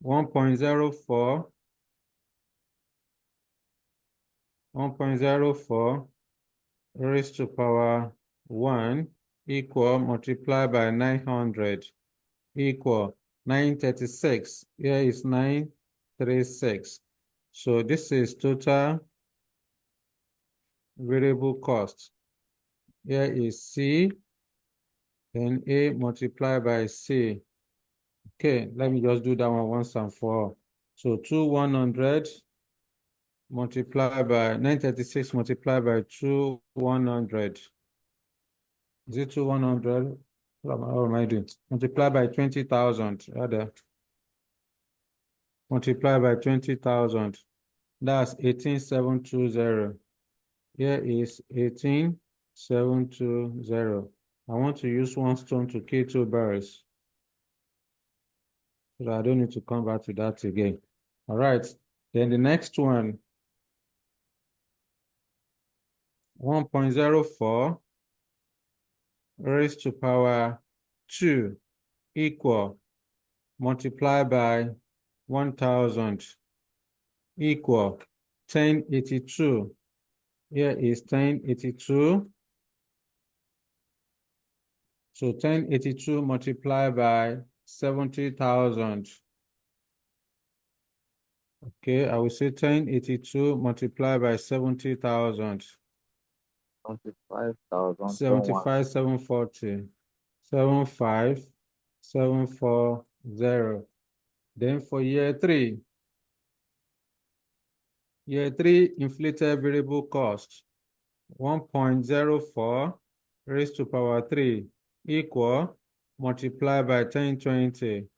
1.04, 1.04 raised to power 1 equal multiply by 900 equal 936. Here is 936. So this is total variable cost. Here is C, then A multiplied by C. Okay, let me just do that one once and for all. So 100 multiplied by 936 multiplied by 100. Is it 100? What am I doing? Multiply by 20,000. Rather. Multiply by 20,000. That's 18,720. Here is 18,720. I want to use one stone to kill two birds. So I don't need to come back to that again. All right. Then the next one, 1.04 raised to power 2 equal multiply by 1,000 equal 1082. Here is 1082. So 1082 multiplied by 70,000. Okay, I will say 1082 multiplied by 70,000. 75,740. 75,740. Then for year 3, inflated variable cost 1.04 raised to power 3 equal multiply by 1020.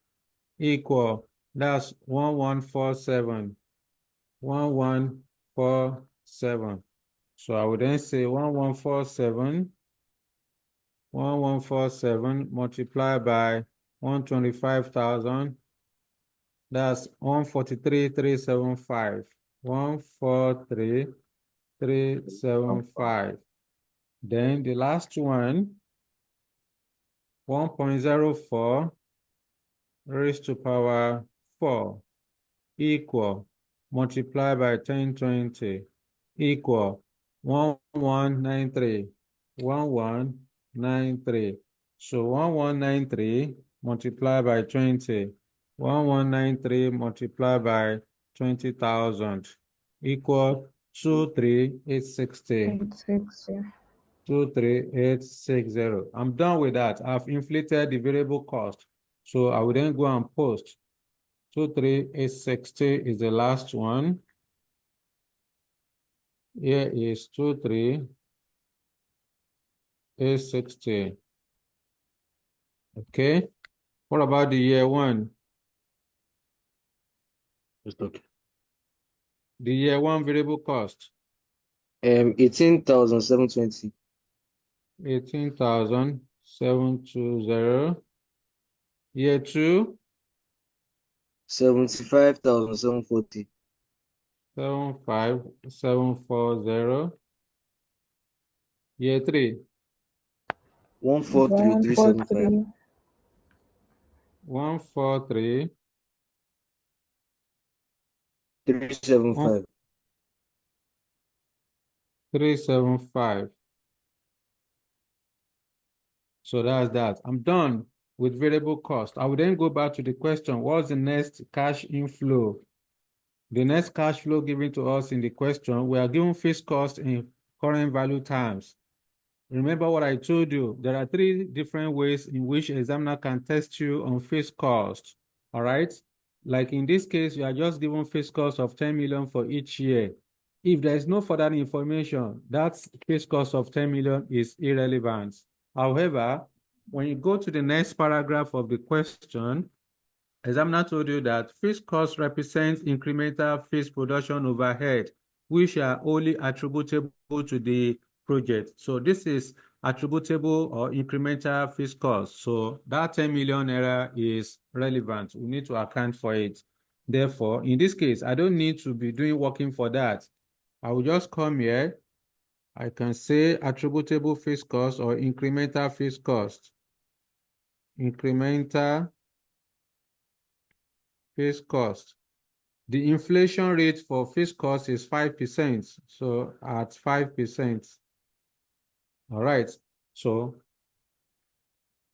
equal, that's 1147. 1147. So I would then say 1147 multiplied by 125,000. That's 143,375. 143,375. Then the last one, 1.04 raised to power 4 equal, multiply by 1020 equal 1193. 1193. So 1193 multiplied by 20. 1193 multiplied by 20,000 equal 23,860. 860. 23,860. I'm done with that. I've inflated the variable cost. So I will then go and post 23,860 is the last one. Here is 23,860. Okay. What about the year one? Just okay. The year one variable cost. 18,720. 18,720. Year two, 75,740. 75,740. Year three, 143,375. 143. 375. 375. So that's that. I'm done with variable cost. I will then go back to the question, what's the next cash inflow? The next cash flow given to us in the question, we are given fixed cost in current value terms. Remember what I told you, there are three different ways in which examiner can test you on fixed cost, all right? Like in this case, you are just given fixed cost of 10 million for each year. If there is no further information, that fixed cost of 10 million is irrelevant. However, when you go to the next paragraph of the question, examiner told you that fixed cost represents incremental fixed production overhead, which are only attributable to the project. So this is attributable or incremental fixed cost. So that 10 million naira is relevant. We need to account for it. Therefore, in this case, I don't need to be doing working for that. I will just come here. I can say attributable fixed cost or incremental fixed cost. Incremental fixed cost. The inflation rate for fixed cost is 5%. So at 5%. All right. So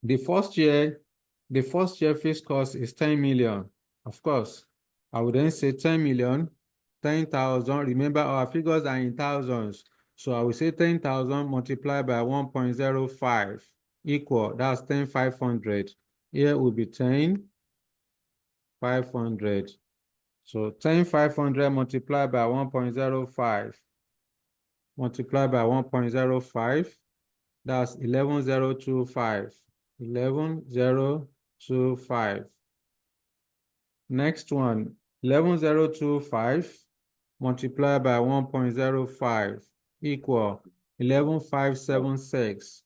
the first year fixed cost is 10 million. Of course, I would then say 10 million, 10,000. Remember, our figures are in thousands. So I will say 10,000 multiplied by 1.05 equal, that's 10,500. Here will be 10,500. So 10,500 multiplied by 1.05 multiplied by 1.05, that's 11,025. 11,025. Next one, 11,025 multiplied by 1.05 equal 11,576.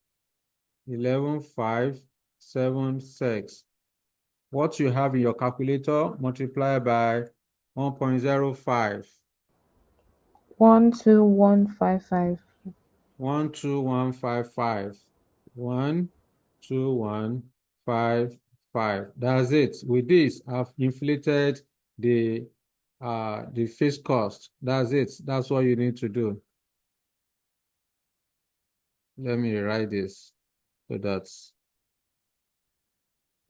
11,576. What you have in your calculator, multiply by 1.05. 12155. 12155. 12155. That's it. With this, I've inflated the fixed cost. That's it. That's what you need to do. Let me write this. So that's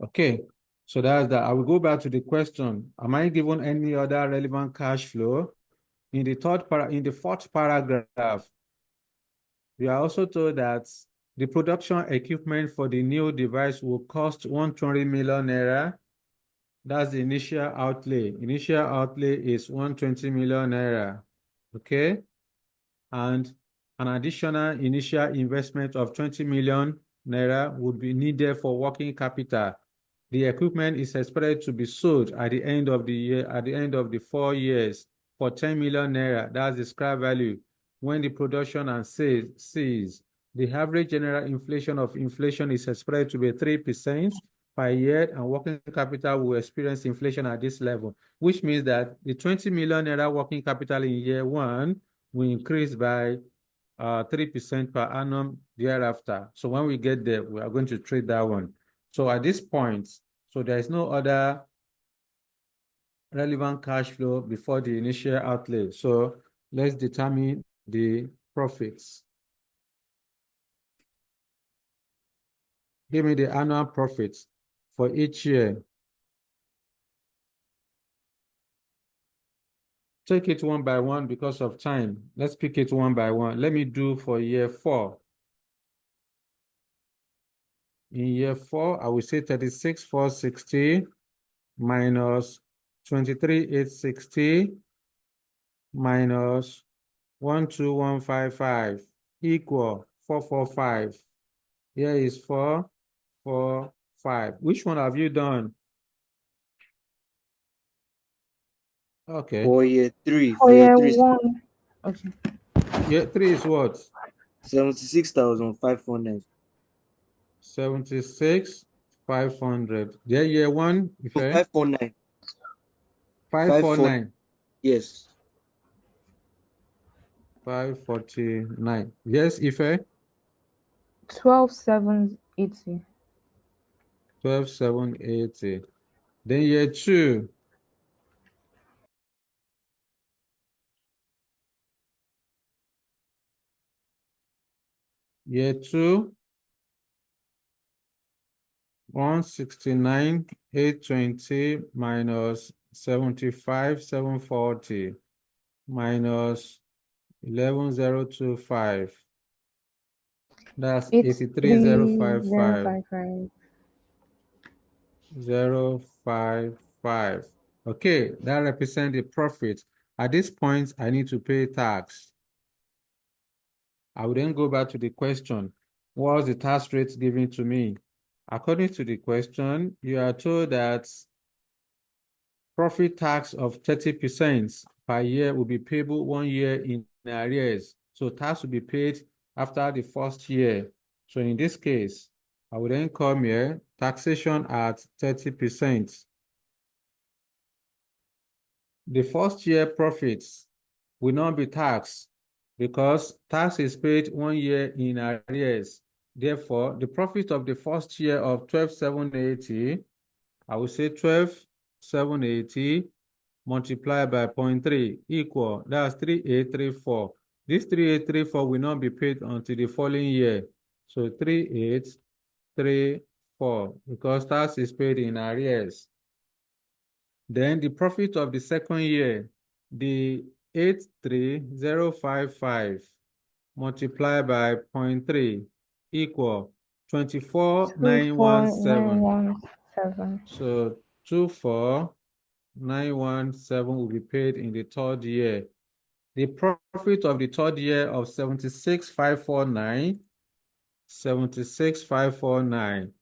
okay. So that's that. I will go back to the question. Am I given any other relevant cash flow? In the fourth paragraph, we are also told that the production equipment for the new device will cost 120 million naira. That's the initial outlay. Initial outlay is 120 million naira. Okay. And an additional initial investment of 20 million naira would be needed for working capital. The equipment is expected to be sold at the end of the year, at the end of the 4 years for 10 million naira. That's the scrap value. When the production and sales cease, the average general inflation of inflation is expected to be 3% per year, and working capital will experience inflation at this level, which means that the 20 million naira working capital in year one will increase by 3% per annum thereafter. So when we get there, we are going to trade that one. So at this point, so there is no other relevant cash flow before the initial outlay. So let's determine the profits. Give me the annual profits for each year. Take it one by one because of time. Let's pick it one by one. Let me do for year 4. In year 4, I will say 36,460 minus 23,860 minus 12155 equal 445. Here is 445. Which one have you done? Okay. For year 3, For for year year 3, one. Okay. Year 3 is what? 76,549. 76,500. There, year 1, if No, I 549. 549. Yes. 549. Yes, if I 12,780. 12,780. Then year 2. Year 2, 169,820 minus 75,740 minus 11,025. That's 83,055. 055. Okay, that represents the profit. At this point, I need to pay tax. I will then go back to the question. What was the tax rate given to me? According to the question, you are told that profit tax of 30% per year will be payable 1 year in arrears. So tax will be paid after the first year. So in this case, I will then come here, taxation at 30%. The first year profits will not be taxed because tax is paid 1 year in arrears. Therefore, the profit of the first year of 12,780, I will say 12,780 multiplied by 0.3 equal, that's 3834. This 3834 will not be paid until the following year. So 3834 because tax is paid in arrears. Then the profit of the second year, the 83055 multiplied by 0.3 equal 24,917. 24,917. So 24,917 will be paid in the third year. The profit of the third year of 76,549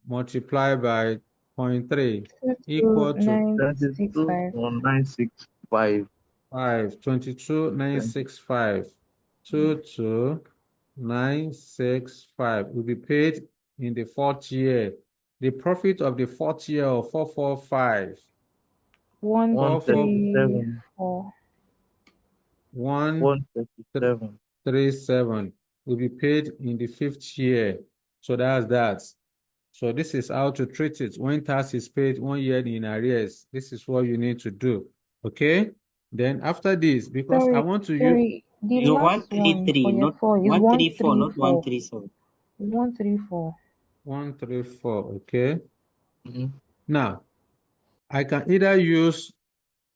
multiplied by 0.3 equal to 22,965. 22,965. 22,965. 22,965 will be paid in the fourth year. The profit of the fourth year of 445. 137. 137. 137 will be paid in the fifth year. So that's that. So this is how to treat it. When tax is paid 1 year in arrears, this is what you need to do. Okay? Then after this, because I want to use Sorry, the You last one 133, for year not 4 is 134, not 134. 137. 134. 134. Okay. Mhm. Now, I can either use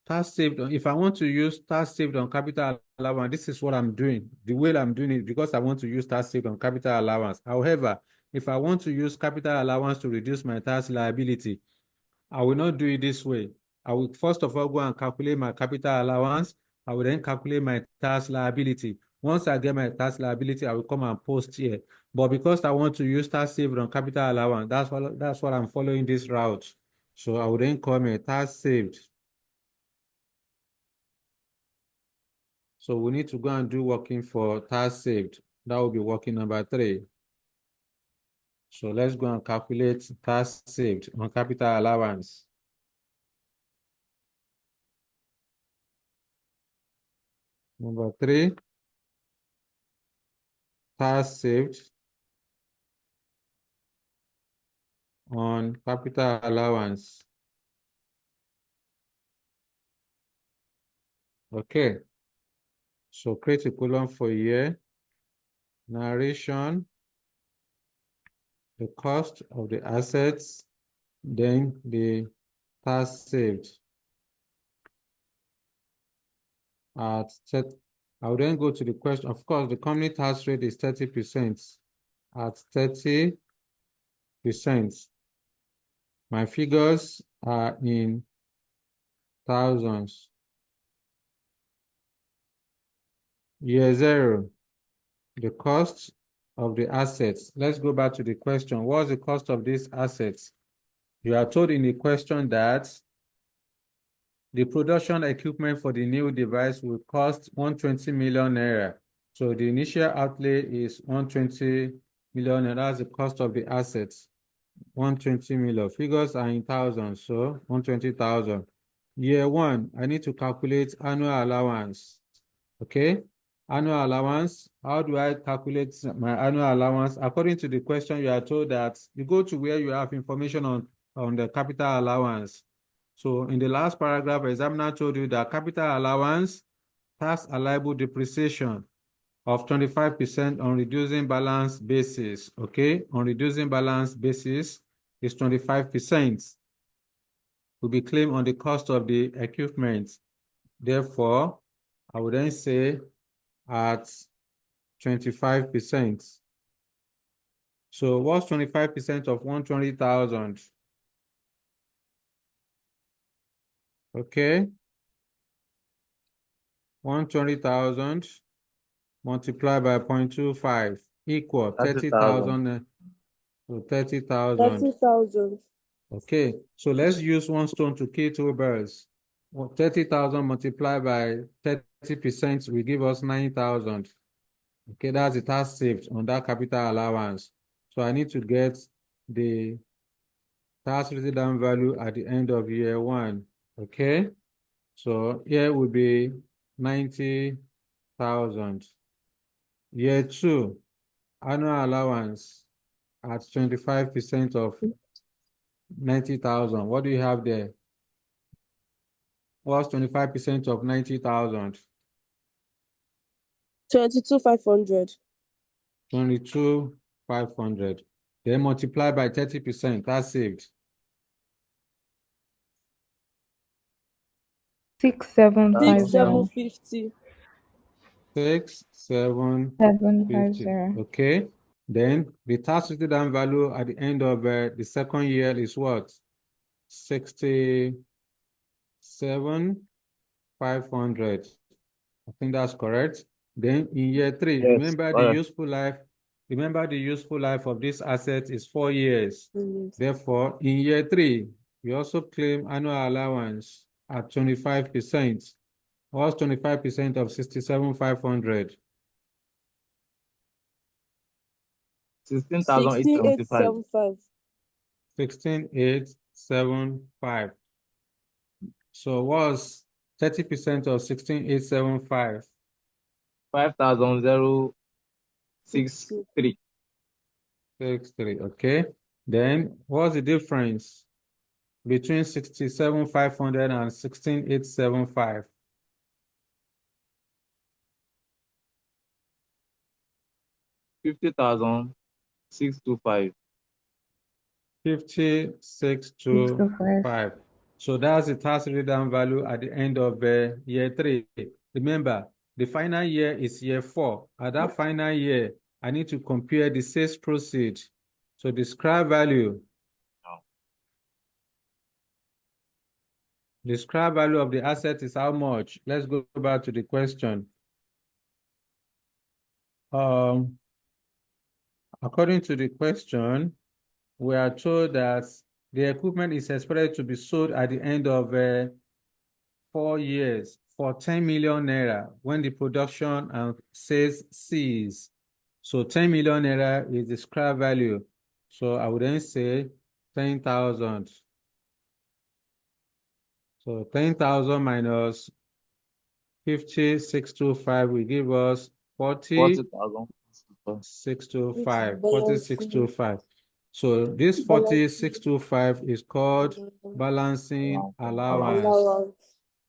tax saved on, if I want to use tax saved on capital allowance, this is what I'm doing. The way I'm doing it because I want to use tax saved on capital allowance. However, if I want to use capital allowance to reduce my tax liability, I will not do it this way. I will first of all go and calculate my capital allowance. I will then calculate my tax liability. Once I get my tax liability, I will come and post here. But because I want to use tax saved on capital allowance, that's what I'm following this route. So I would then come here, tax saved. So we need to go and do working for tax saved. That will be working number 3. So let's go and calculate tax saved on capital allowance. Number 3, tax saved on capital allowance. Okay. So create a column for year, narration, the cost of the assets, then the tax saved. I will then go to the question. Of course, the company tax rate is 30%. At 30%, my figures are in thousands. Year 0, the cost of the assets. Let's go back to the question. What's the cost of these assets? You are told in the question that the production equipment for the new device will cost 120 million naira. So the initial outlay is 120 million, and that's the cost of the assets. 120 million. Figures are in thousands, so 120,000. Year 1, I need to calculate annual allowance. Okay? Annual allowance. How do I calculate my annual allowance? According to the question, you are told that you go to where you have information on the capital allowance. So in the last paragraph, examiner told you that capital allowance, tax allowable depreciation of 25% on reducing balance basis, okay? On reducing balance basis is 25%. Will be claimed on the cost of the equipment. Therefore, I would then say at 25%. So what's 25% of 120,000? Okay. 120,000 multiplied by 0.25 equal 30,000 to 30,000. 30,000. Okay, so let's use one stone to kill two birds. Well, 30,000 multiplied by 30% will give us 9,000. Okay, that's the tax saved on that capital allowance. So I need to get the tax written down value at the end of year 1. Okay, so here will be 90,000. Year 2, annual allowance at 25% of 90,000. What do you have there? What's 25% of 90,000? 22,500. 22,500. Then multiply by 30%. That's saved. 6,750. 6,750. 6,750. Okay. Then the tax written down value at the end of the second year is what? 67,500. I think that's correct. Then in year 3, Yes, remember the correct. useful life. Remember the useful life of this asset is 4 years. Yes. Therefore, in year 3, we also claim annual allowance at 25%. What's 25% of 67,500? 16,875. 16,875. 16,875. So what's 30% of 16,875? 5,063. 63. Okay. Then what's the difference between 67,500 and 16,875? 50,625. 5625. So that's the tax written value at the end of year 3. Remember, the final year is year 4. At that final year, I need to compare the sales proceed. So the scrap value. The scrap value of the asset is how much? Let's go back to the question. According to the question, we are told that the equipment is expected to be sold at the end of 4 years for 10 million naira when the production and sales cease. So 10 million naira is the scrap value. So I would then say 10,000. So 10,000 minus 50,625 will give us 40,000. 625, 40,625. So this 40,625 is called balancing allowance.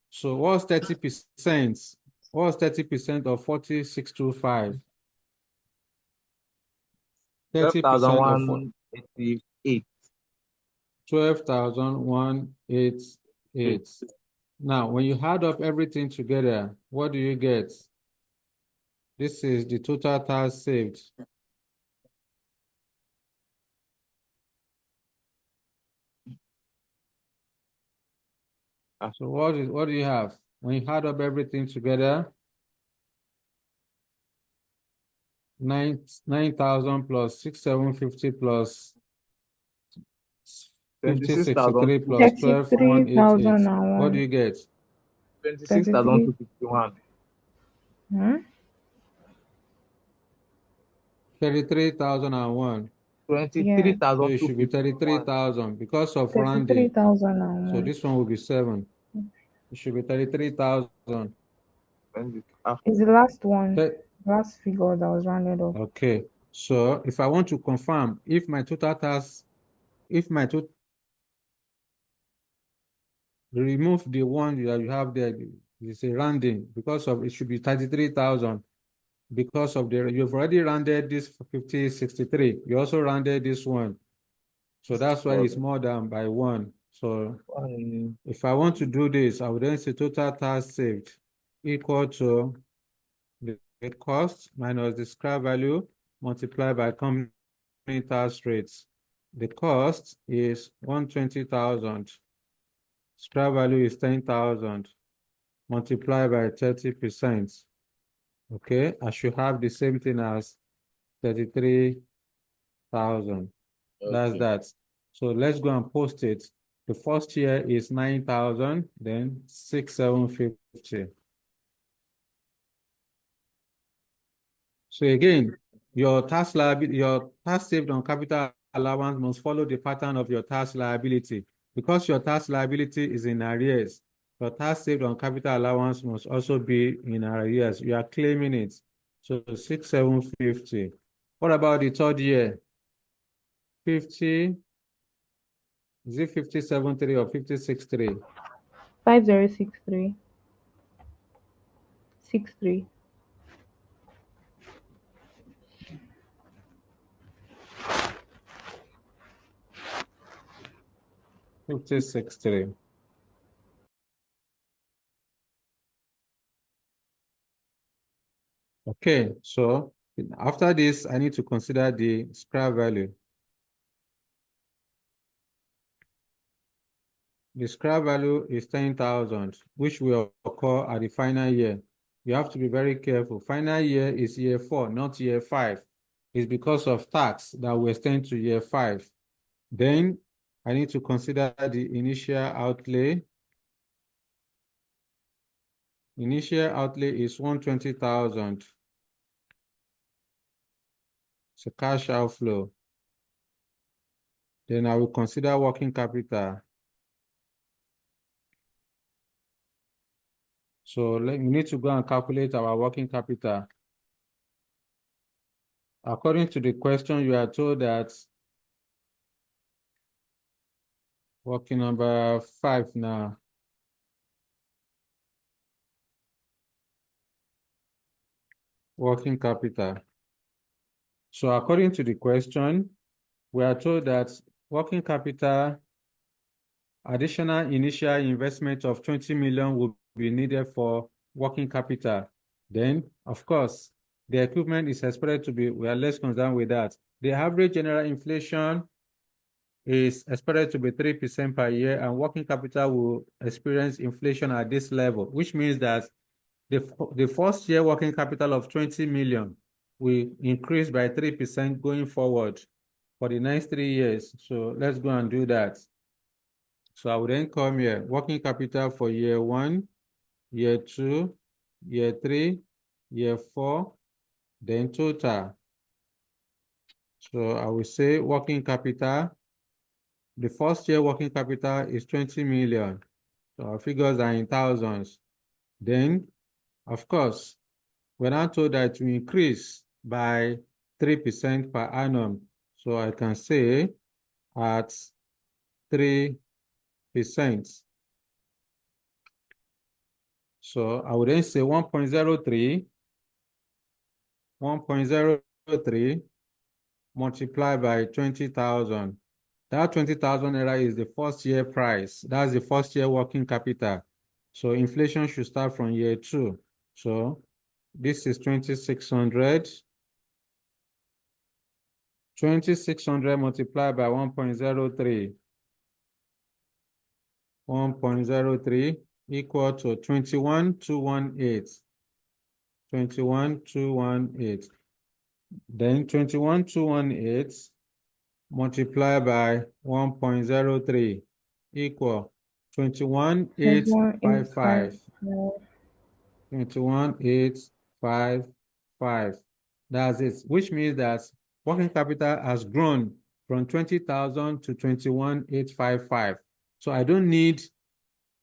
So what's 30%? What's 30% of 40,625? 30% of 12,188. 12,188. Now, when you add up everything together, what do you get? This is the total tax saved. So what do you have? When you add up everything together, 9,000 plus 6,750 plus 50,63 plus 12,188. What do you get? 26,251. 33,001. 23,000. So it should be 33,000 because of rounding. 33,001. So this one will be 7. It should be 33,000. It's the last one. Last figure that was rounded up. Okay. So if I want to confirm if my total tax, remove the one that you have there, it's a rounding because of it should be 33,000 because of you've already rounded this 5063. You also rounded this one. So that's why it's more than by 1. So if I want to do this, I would then say total tax saved equal to the cost minus the scrap value multiplied by company tax rates. The cost is 120,000. Scrap value is 10,000 multiplied by 30%. Okay, I should have the same thing as 33,000. That's that. So let's go and post it. The first year is 9,000, then 6,750. So again, your tax saved on capital allowance must follow the pattern of your tax liability. Because your tax liability is in arrears, your tax saved on capital allowance must also be in arrears. You are claiming it. So 6,750. What about the third year? 50, is it 5073 or 5063? 5063. 63. Okay, so after this, I need to consider the scrap value. The scrap value is 10,000, which will occur at the final year. You have to be very careful. Final year is year 4, not year 5. It's because of tax that will extend to year 5. Then I need to consider the initial outlay. Initial outlay is 120,000. It's a cash outflow. Then I will consider working capital. So we need to go and calculate our working capital. According to the question, you are told that working number 5 now. Working capital. So according to the question, we are told that working capital, additional initial investment of 20 million will be needed for working capital. Then, of course, the equipment is expected to be, we are less concerned with that. The average general inflation is expected to be 3% per year, and working capital will experience inflation at this level, which means that the first year working capital of 20 million will increase by 3% going forward for the next 3 years. So let's go and do that. So I will then come here, working capital for year 1, year 2, year 3, year 4, then total. So I will say working capital. The first year working capital is 20 million. So our figures are in thousands. Then, of course, we're now told that to increase by 3% per annum. So I can say at 3%. So I would then say 1.03 multiplied by 20,000. That 20,000 naira is the first year price. That's the first year working capital. So inflation should start from year 2. So this is 2,600. 2,600 multiplied by 1.03. 1.03 equal to 21,218. 21,218. Then 21,218 multiplied by 1.03 equal 21,855. 21,855. That's it, which means that working capital has grown from 20,000 to 21,855. So I don't need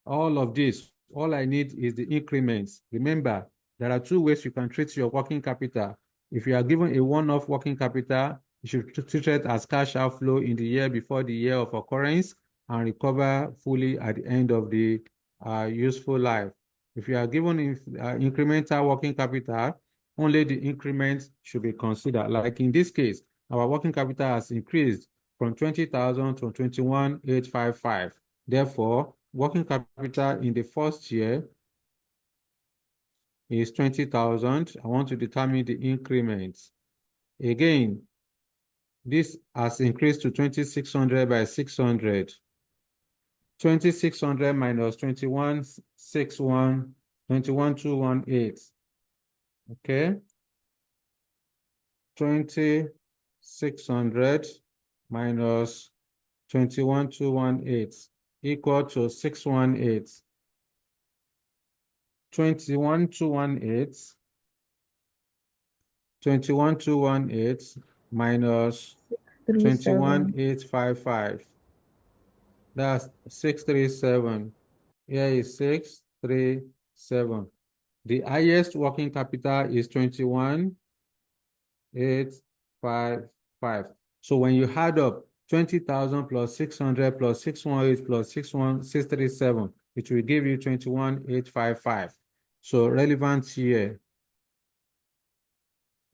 all of this. All I need is the increments. Remember, there are 2 ways you can treat your working capital. If you are given a one-off working capital, you should treat it as cash outflow in the year before the year of occurrence and recover fully at the end of the useful life. If you are given incremental working capital, only the increments should be considered. Like in this case, our working capital has increased from 20,000 to 21,855. Therefore, working capital in the first year is 20,000. I want to determine the increments. Again, this has increased to 2,600 by 600. 2,600 minus 21,218. Okay. 2,600 minus 21,218 equal to 618. 21,218 minus 21,855. That's 637. Here is 637. The highest working capital is 21,855. So when you add up 20,000 plus 600 plus 618 plus 637, it will give you 21,855. So relevant here.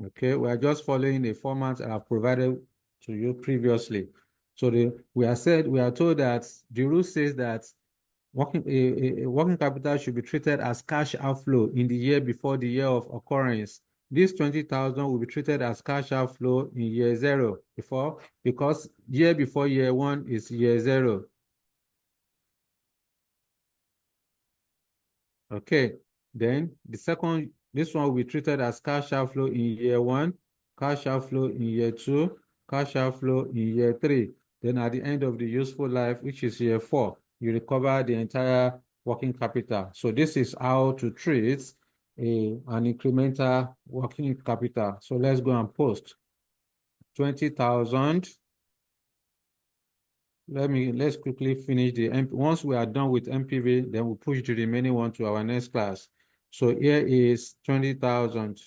Okay, we are just following the format I have provided to you previously. So we are told that the rule says that working capital should be treated as cash outflow in the year before the year of occurrence. This 20,000 will be treated as cash outflow in year 0 because year before year 1 is year 0. Okay, then this one will be treated as cash outflow in year 1, cash outflow in year 2, cash outflow in year 3. Then at the end of the useful life, which is year 4, you recover the entire working capital. So this is how to treat an incremental working capital. So let's go and post 20,000. Let's quickly finish the once we are done with MPV, then we'll push the remaining one to our next class. So here is 20,000.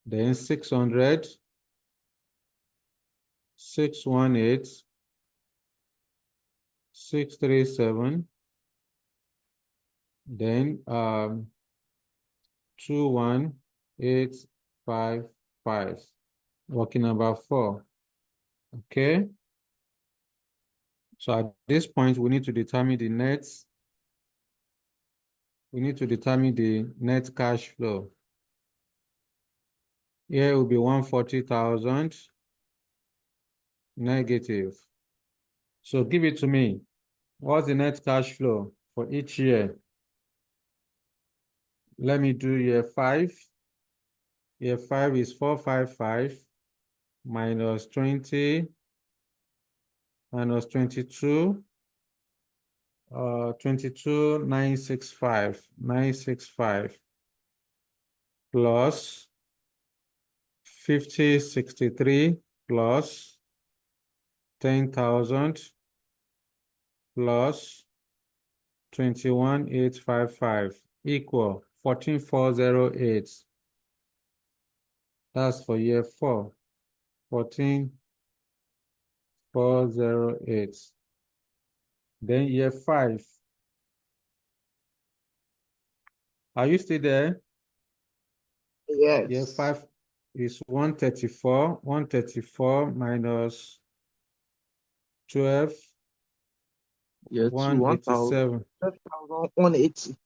Then 600, 618, 637, then 21,855. Working number 4. Okay. So at this point, we need to determine the net. We need to determine the net cash flow. Here will be 140,000 negative. So give it to me. What's the net cash flow for each year? let me do year 5. Year 5 is 455 minus 20 minus 22. 965 plus 5063 plus 10,000 plus 21,855 equal 14,408. That's for year 4. 14,408. Then year 5. Are you still there? Yes. Year 5 is 134. 134 minus 12. Year 2, 187. 180.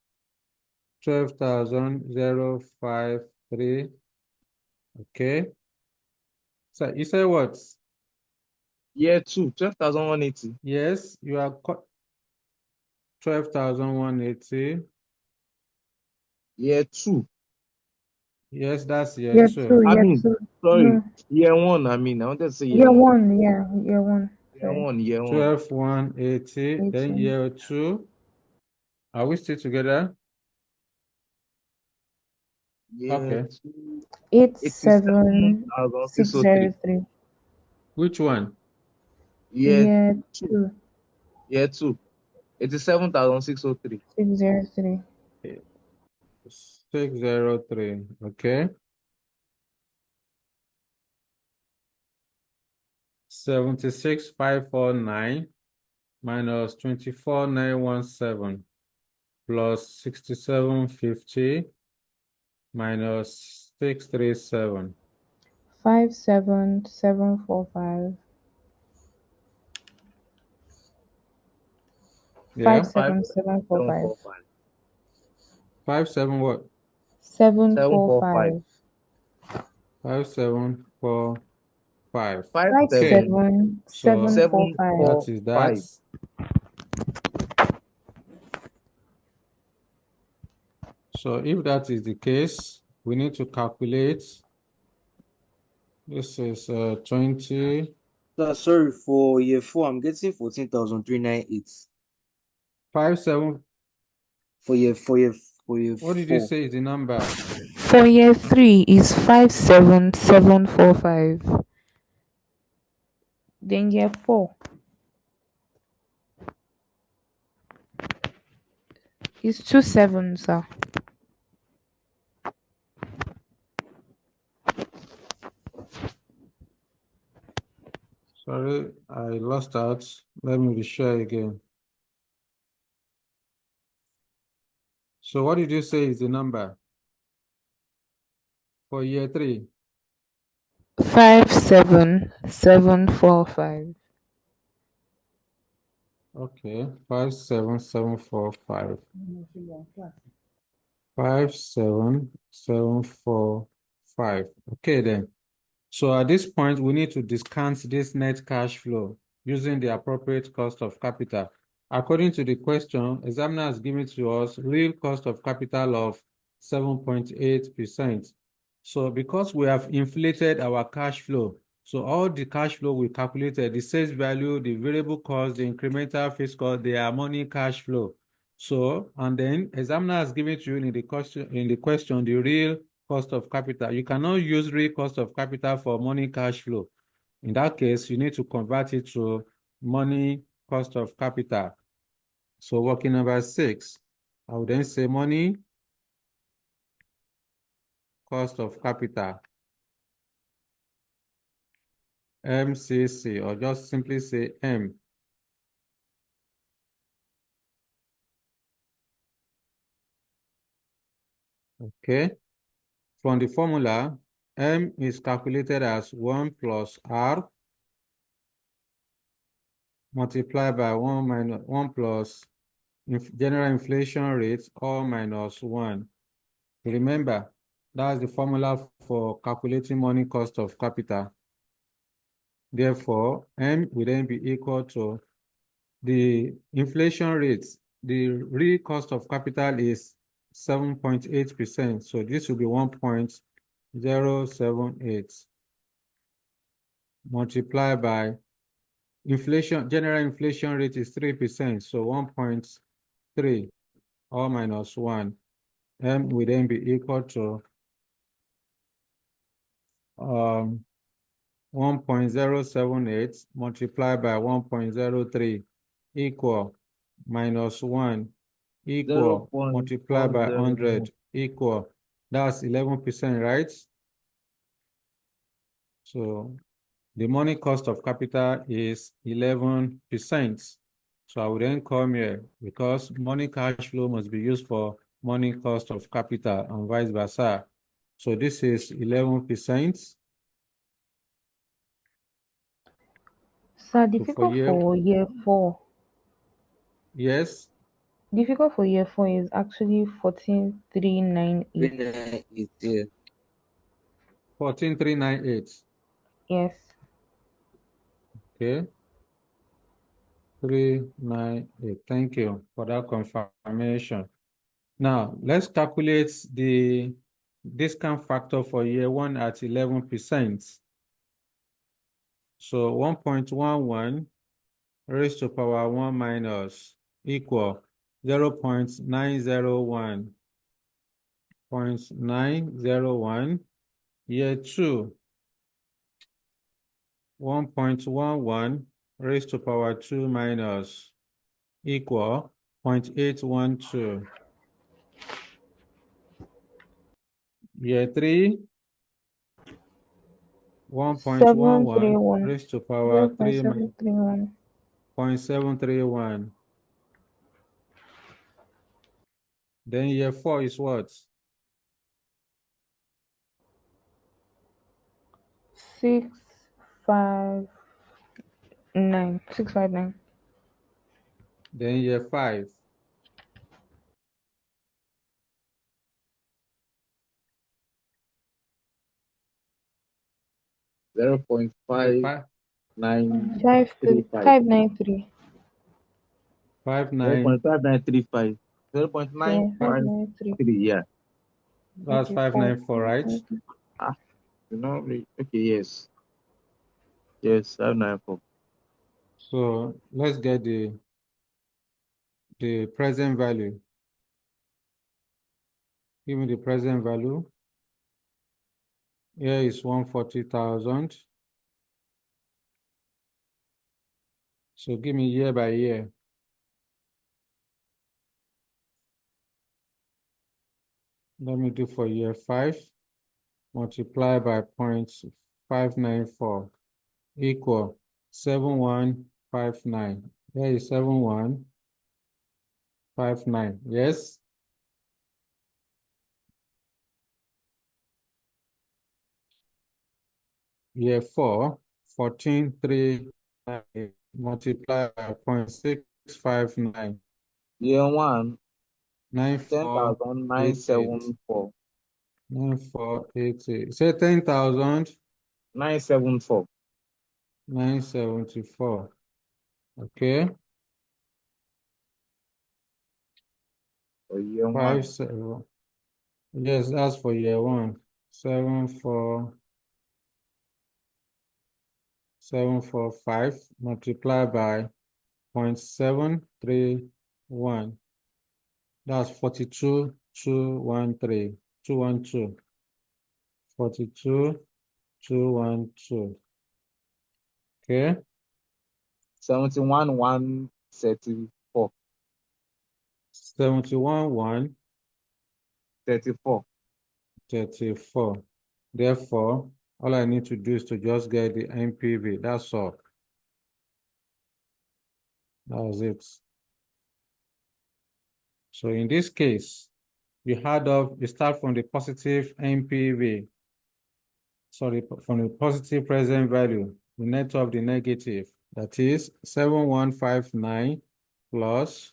12,053. Okay. So you say what? Year 2, 12,180. Yes, you are 12,180. Year 2. Yes, that's year Year 2. two, I year mean, two. sorry, No, year 1. I wanted to say year year 1. one. Yeah, year one. Year Sorry. 1, year 1. 12,180. Then 18. year 2. Are we still together? Year Okay. 2, 87603. 87,603. Which one? Year Year 2. two. Year 2, 87,603. 603. 603. Okay. 76,549 minus 24,917 plus 6750 minus 637. 57745. Yeah. 57745. 57 what? 745. 5745. 57, Okay. So 57745. that is that. 745. So if that is the case, we need to calculate. This is 20. Sorry, for year 4, I'm getting 14,398. 57. For year What did you 4. say is the number? For year 3 is 57745. Then year 4 is 27, sir. Sorry, I lost out. Let me be sure again. So what did you say is the number for year 3? 57745. Okay, 57745. 57745. Okay then. So at this point, we need to discount this net cash flow using the appropriate cost of capital. According to the question, examiner has given to us real cost of capital of 7.8%. So because we have inflated our cash flow, so all the cash flow we calculated, the sales value, the variable cost, the incremental fixed cost, they are money cash flow. So, and then examiner has given to you in the question, the real cost of capital. You cannot use real cost of capital for money cash flow. In that case, you need to convert it to money cost of capital. So working number 6, I would then say money cost of capital, MCC, or just simply say M. Okay. From the formula, M is calculated as 1 plus R multiplied by 1 plus general inflation rate, all minus 1. Remember, that's the formula for calculating money cost of capital. Therefore, M will then be equal to the inflation rate. The real cost of capital is 7.8%. So this will be 1.078 multiplied by inflation. General inflation rate is 3%. So 1.3 or minus 1. M will then be equal to 1.078 multiplied by 1.03 equal minus 1 equal multiplied by 100 equal. That's 11%, right? So the money cost of capital is 11%. So I will then come here because money cash flow must be used for money cost of capital and vice versa. So this is 11%. Sir, So difficult for year 4. Yes, Difficult for year 4 is actually 14,398. 398, yeah. 14,398. Yes. Okay, 398. Thank you for that confirmation. Now let's calculate the discount factor for year 1 at 11%. So 1.11 raised to power 1 minus equal 0.901. 0.901. Year 2, 1.11 raised to power 2 minus equal 0.812. Year 3, 1.11 731. raised to power 3 minus 0.731. 0.731. Then year 4 is what? 659. 659. Then year 5. 0.5935. 593. 59. 0.5935. Yeah, 0.953, 593. yeah. That's Okay, 5. 594, right? Ah, okay, yes. Yes, 594. So let's get the present value. Give me the present value. Here is 140,000. So give me year by year. Let me do for year 5. Multiply by 0.594 equal 7159. There is 7159. Yes. Year 4, 14,398 multiply by 0.659. Year 1, 9488. 10,974. 9488. Say 10,000. 974. 974. Okay. For year 1. 57. Yes, that's for year 1. 74745 multiplied by 0.731. That's 42,213. 212. 42,212. Okay. 71,134. 71,134. 34. Therefore, all I need to do is to just get the NPV. That's all. That's it. So in this case, you start from the positive NPV. Sorry, from the positive present value, the net of the negative. That is 7159 plus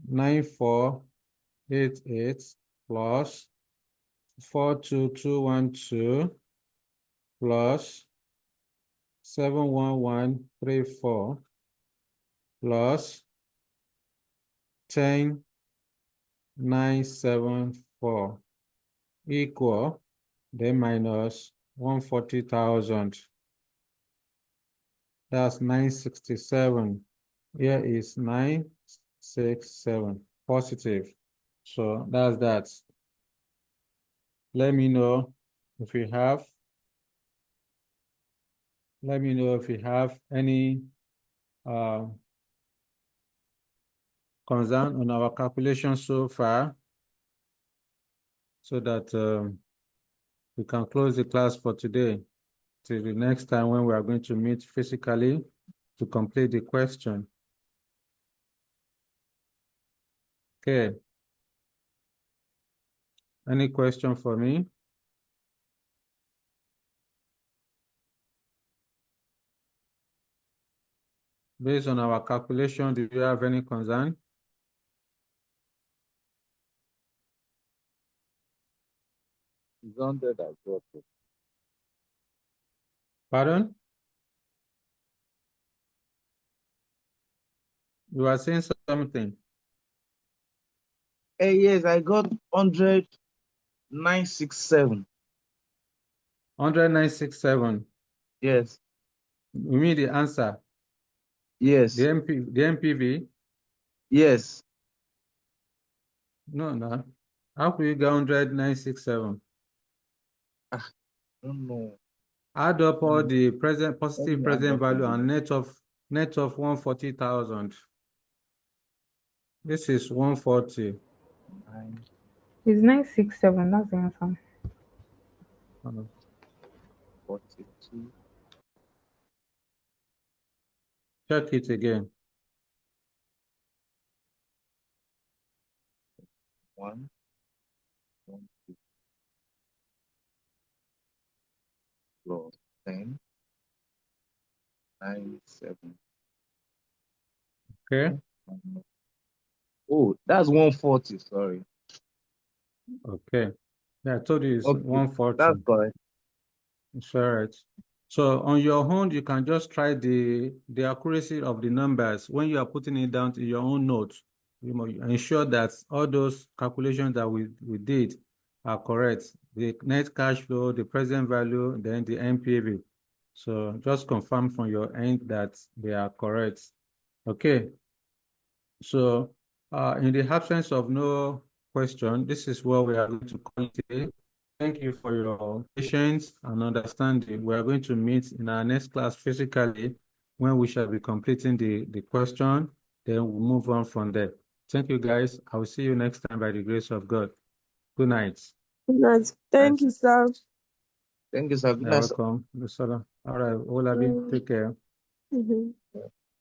9488 plus 42212 plus 71134 plus 10 974 equal, then minus 140,000. That's 967. Here is 967 positive. So that's that. Let me know if you have any concern on our calculation so far, so that we can close the class for today till the next time when we are going to meet physically to complete the question. Okay. Any question for me? Based on our calculation, do you have any concern? It's 100 as well. Pardon? You are saying something. Yes, I got 100,967. 100,967. Yes, You mean the answer? yes, The MPV? yes. No. How could you get 100,967? I don't know. Add up all the Let positive me add present up value and again. net of 140,000. This is 140. It's 967. That's the answer. 942. Check it again. 1, 1 plus 10, 9, 7. Okay. Oh, that's 140. Sorry. Okay. Yeah, I told you it's Okay, 140. that's correct. It's all right. So on your own, you can just try the accuracy of the numbers when you are putting it down to your own notes. You know, ensure that all those calculations that we did are correct. The net cash flow, the present value, then the NPV. So just confirm from your end that they are correct. Okay. So in the absence of no question, this is what we are going to call today. Thank you for your patience and understanding. We are going to meet in our next class physically when we shall be completing the question. Then we'll move on from there. Thank you, guys. I will see you next time by the grace of God. Good night. Good night. Thank you, sir. Thank you, sir. Good You're night, sir. welcome. All right, Olabi, take care. Mhm.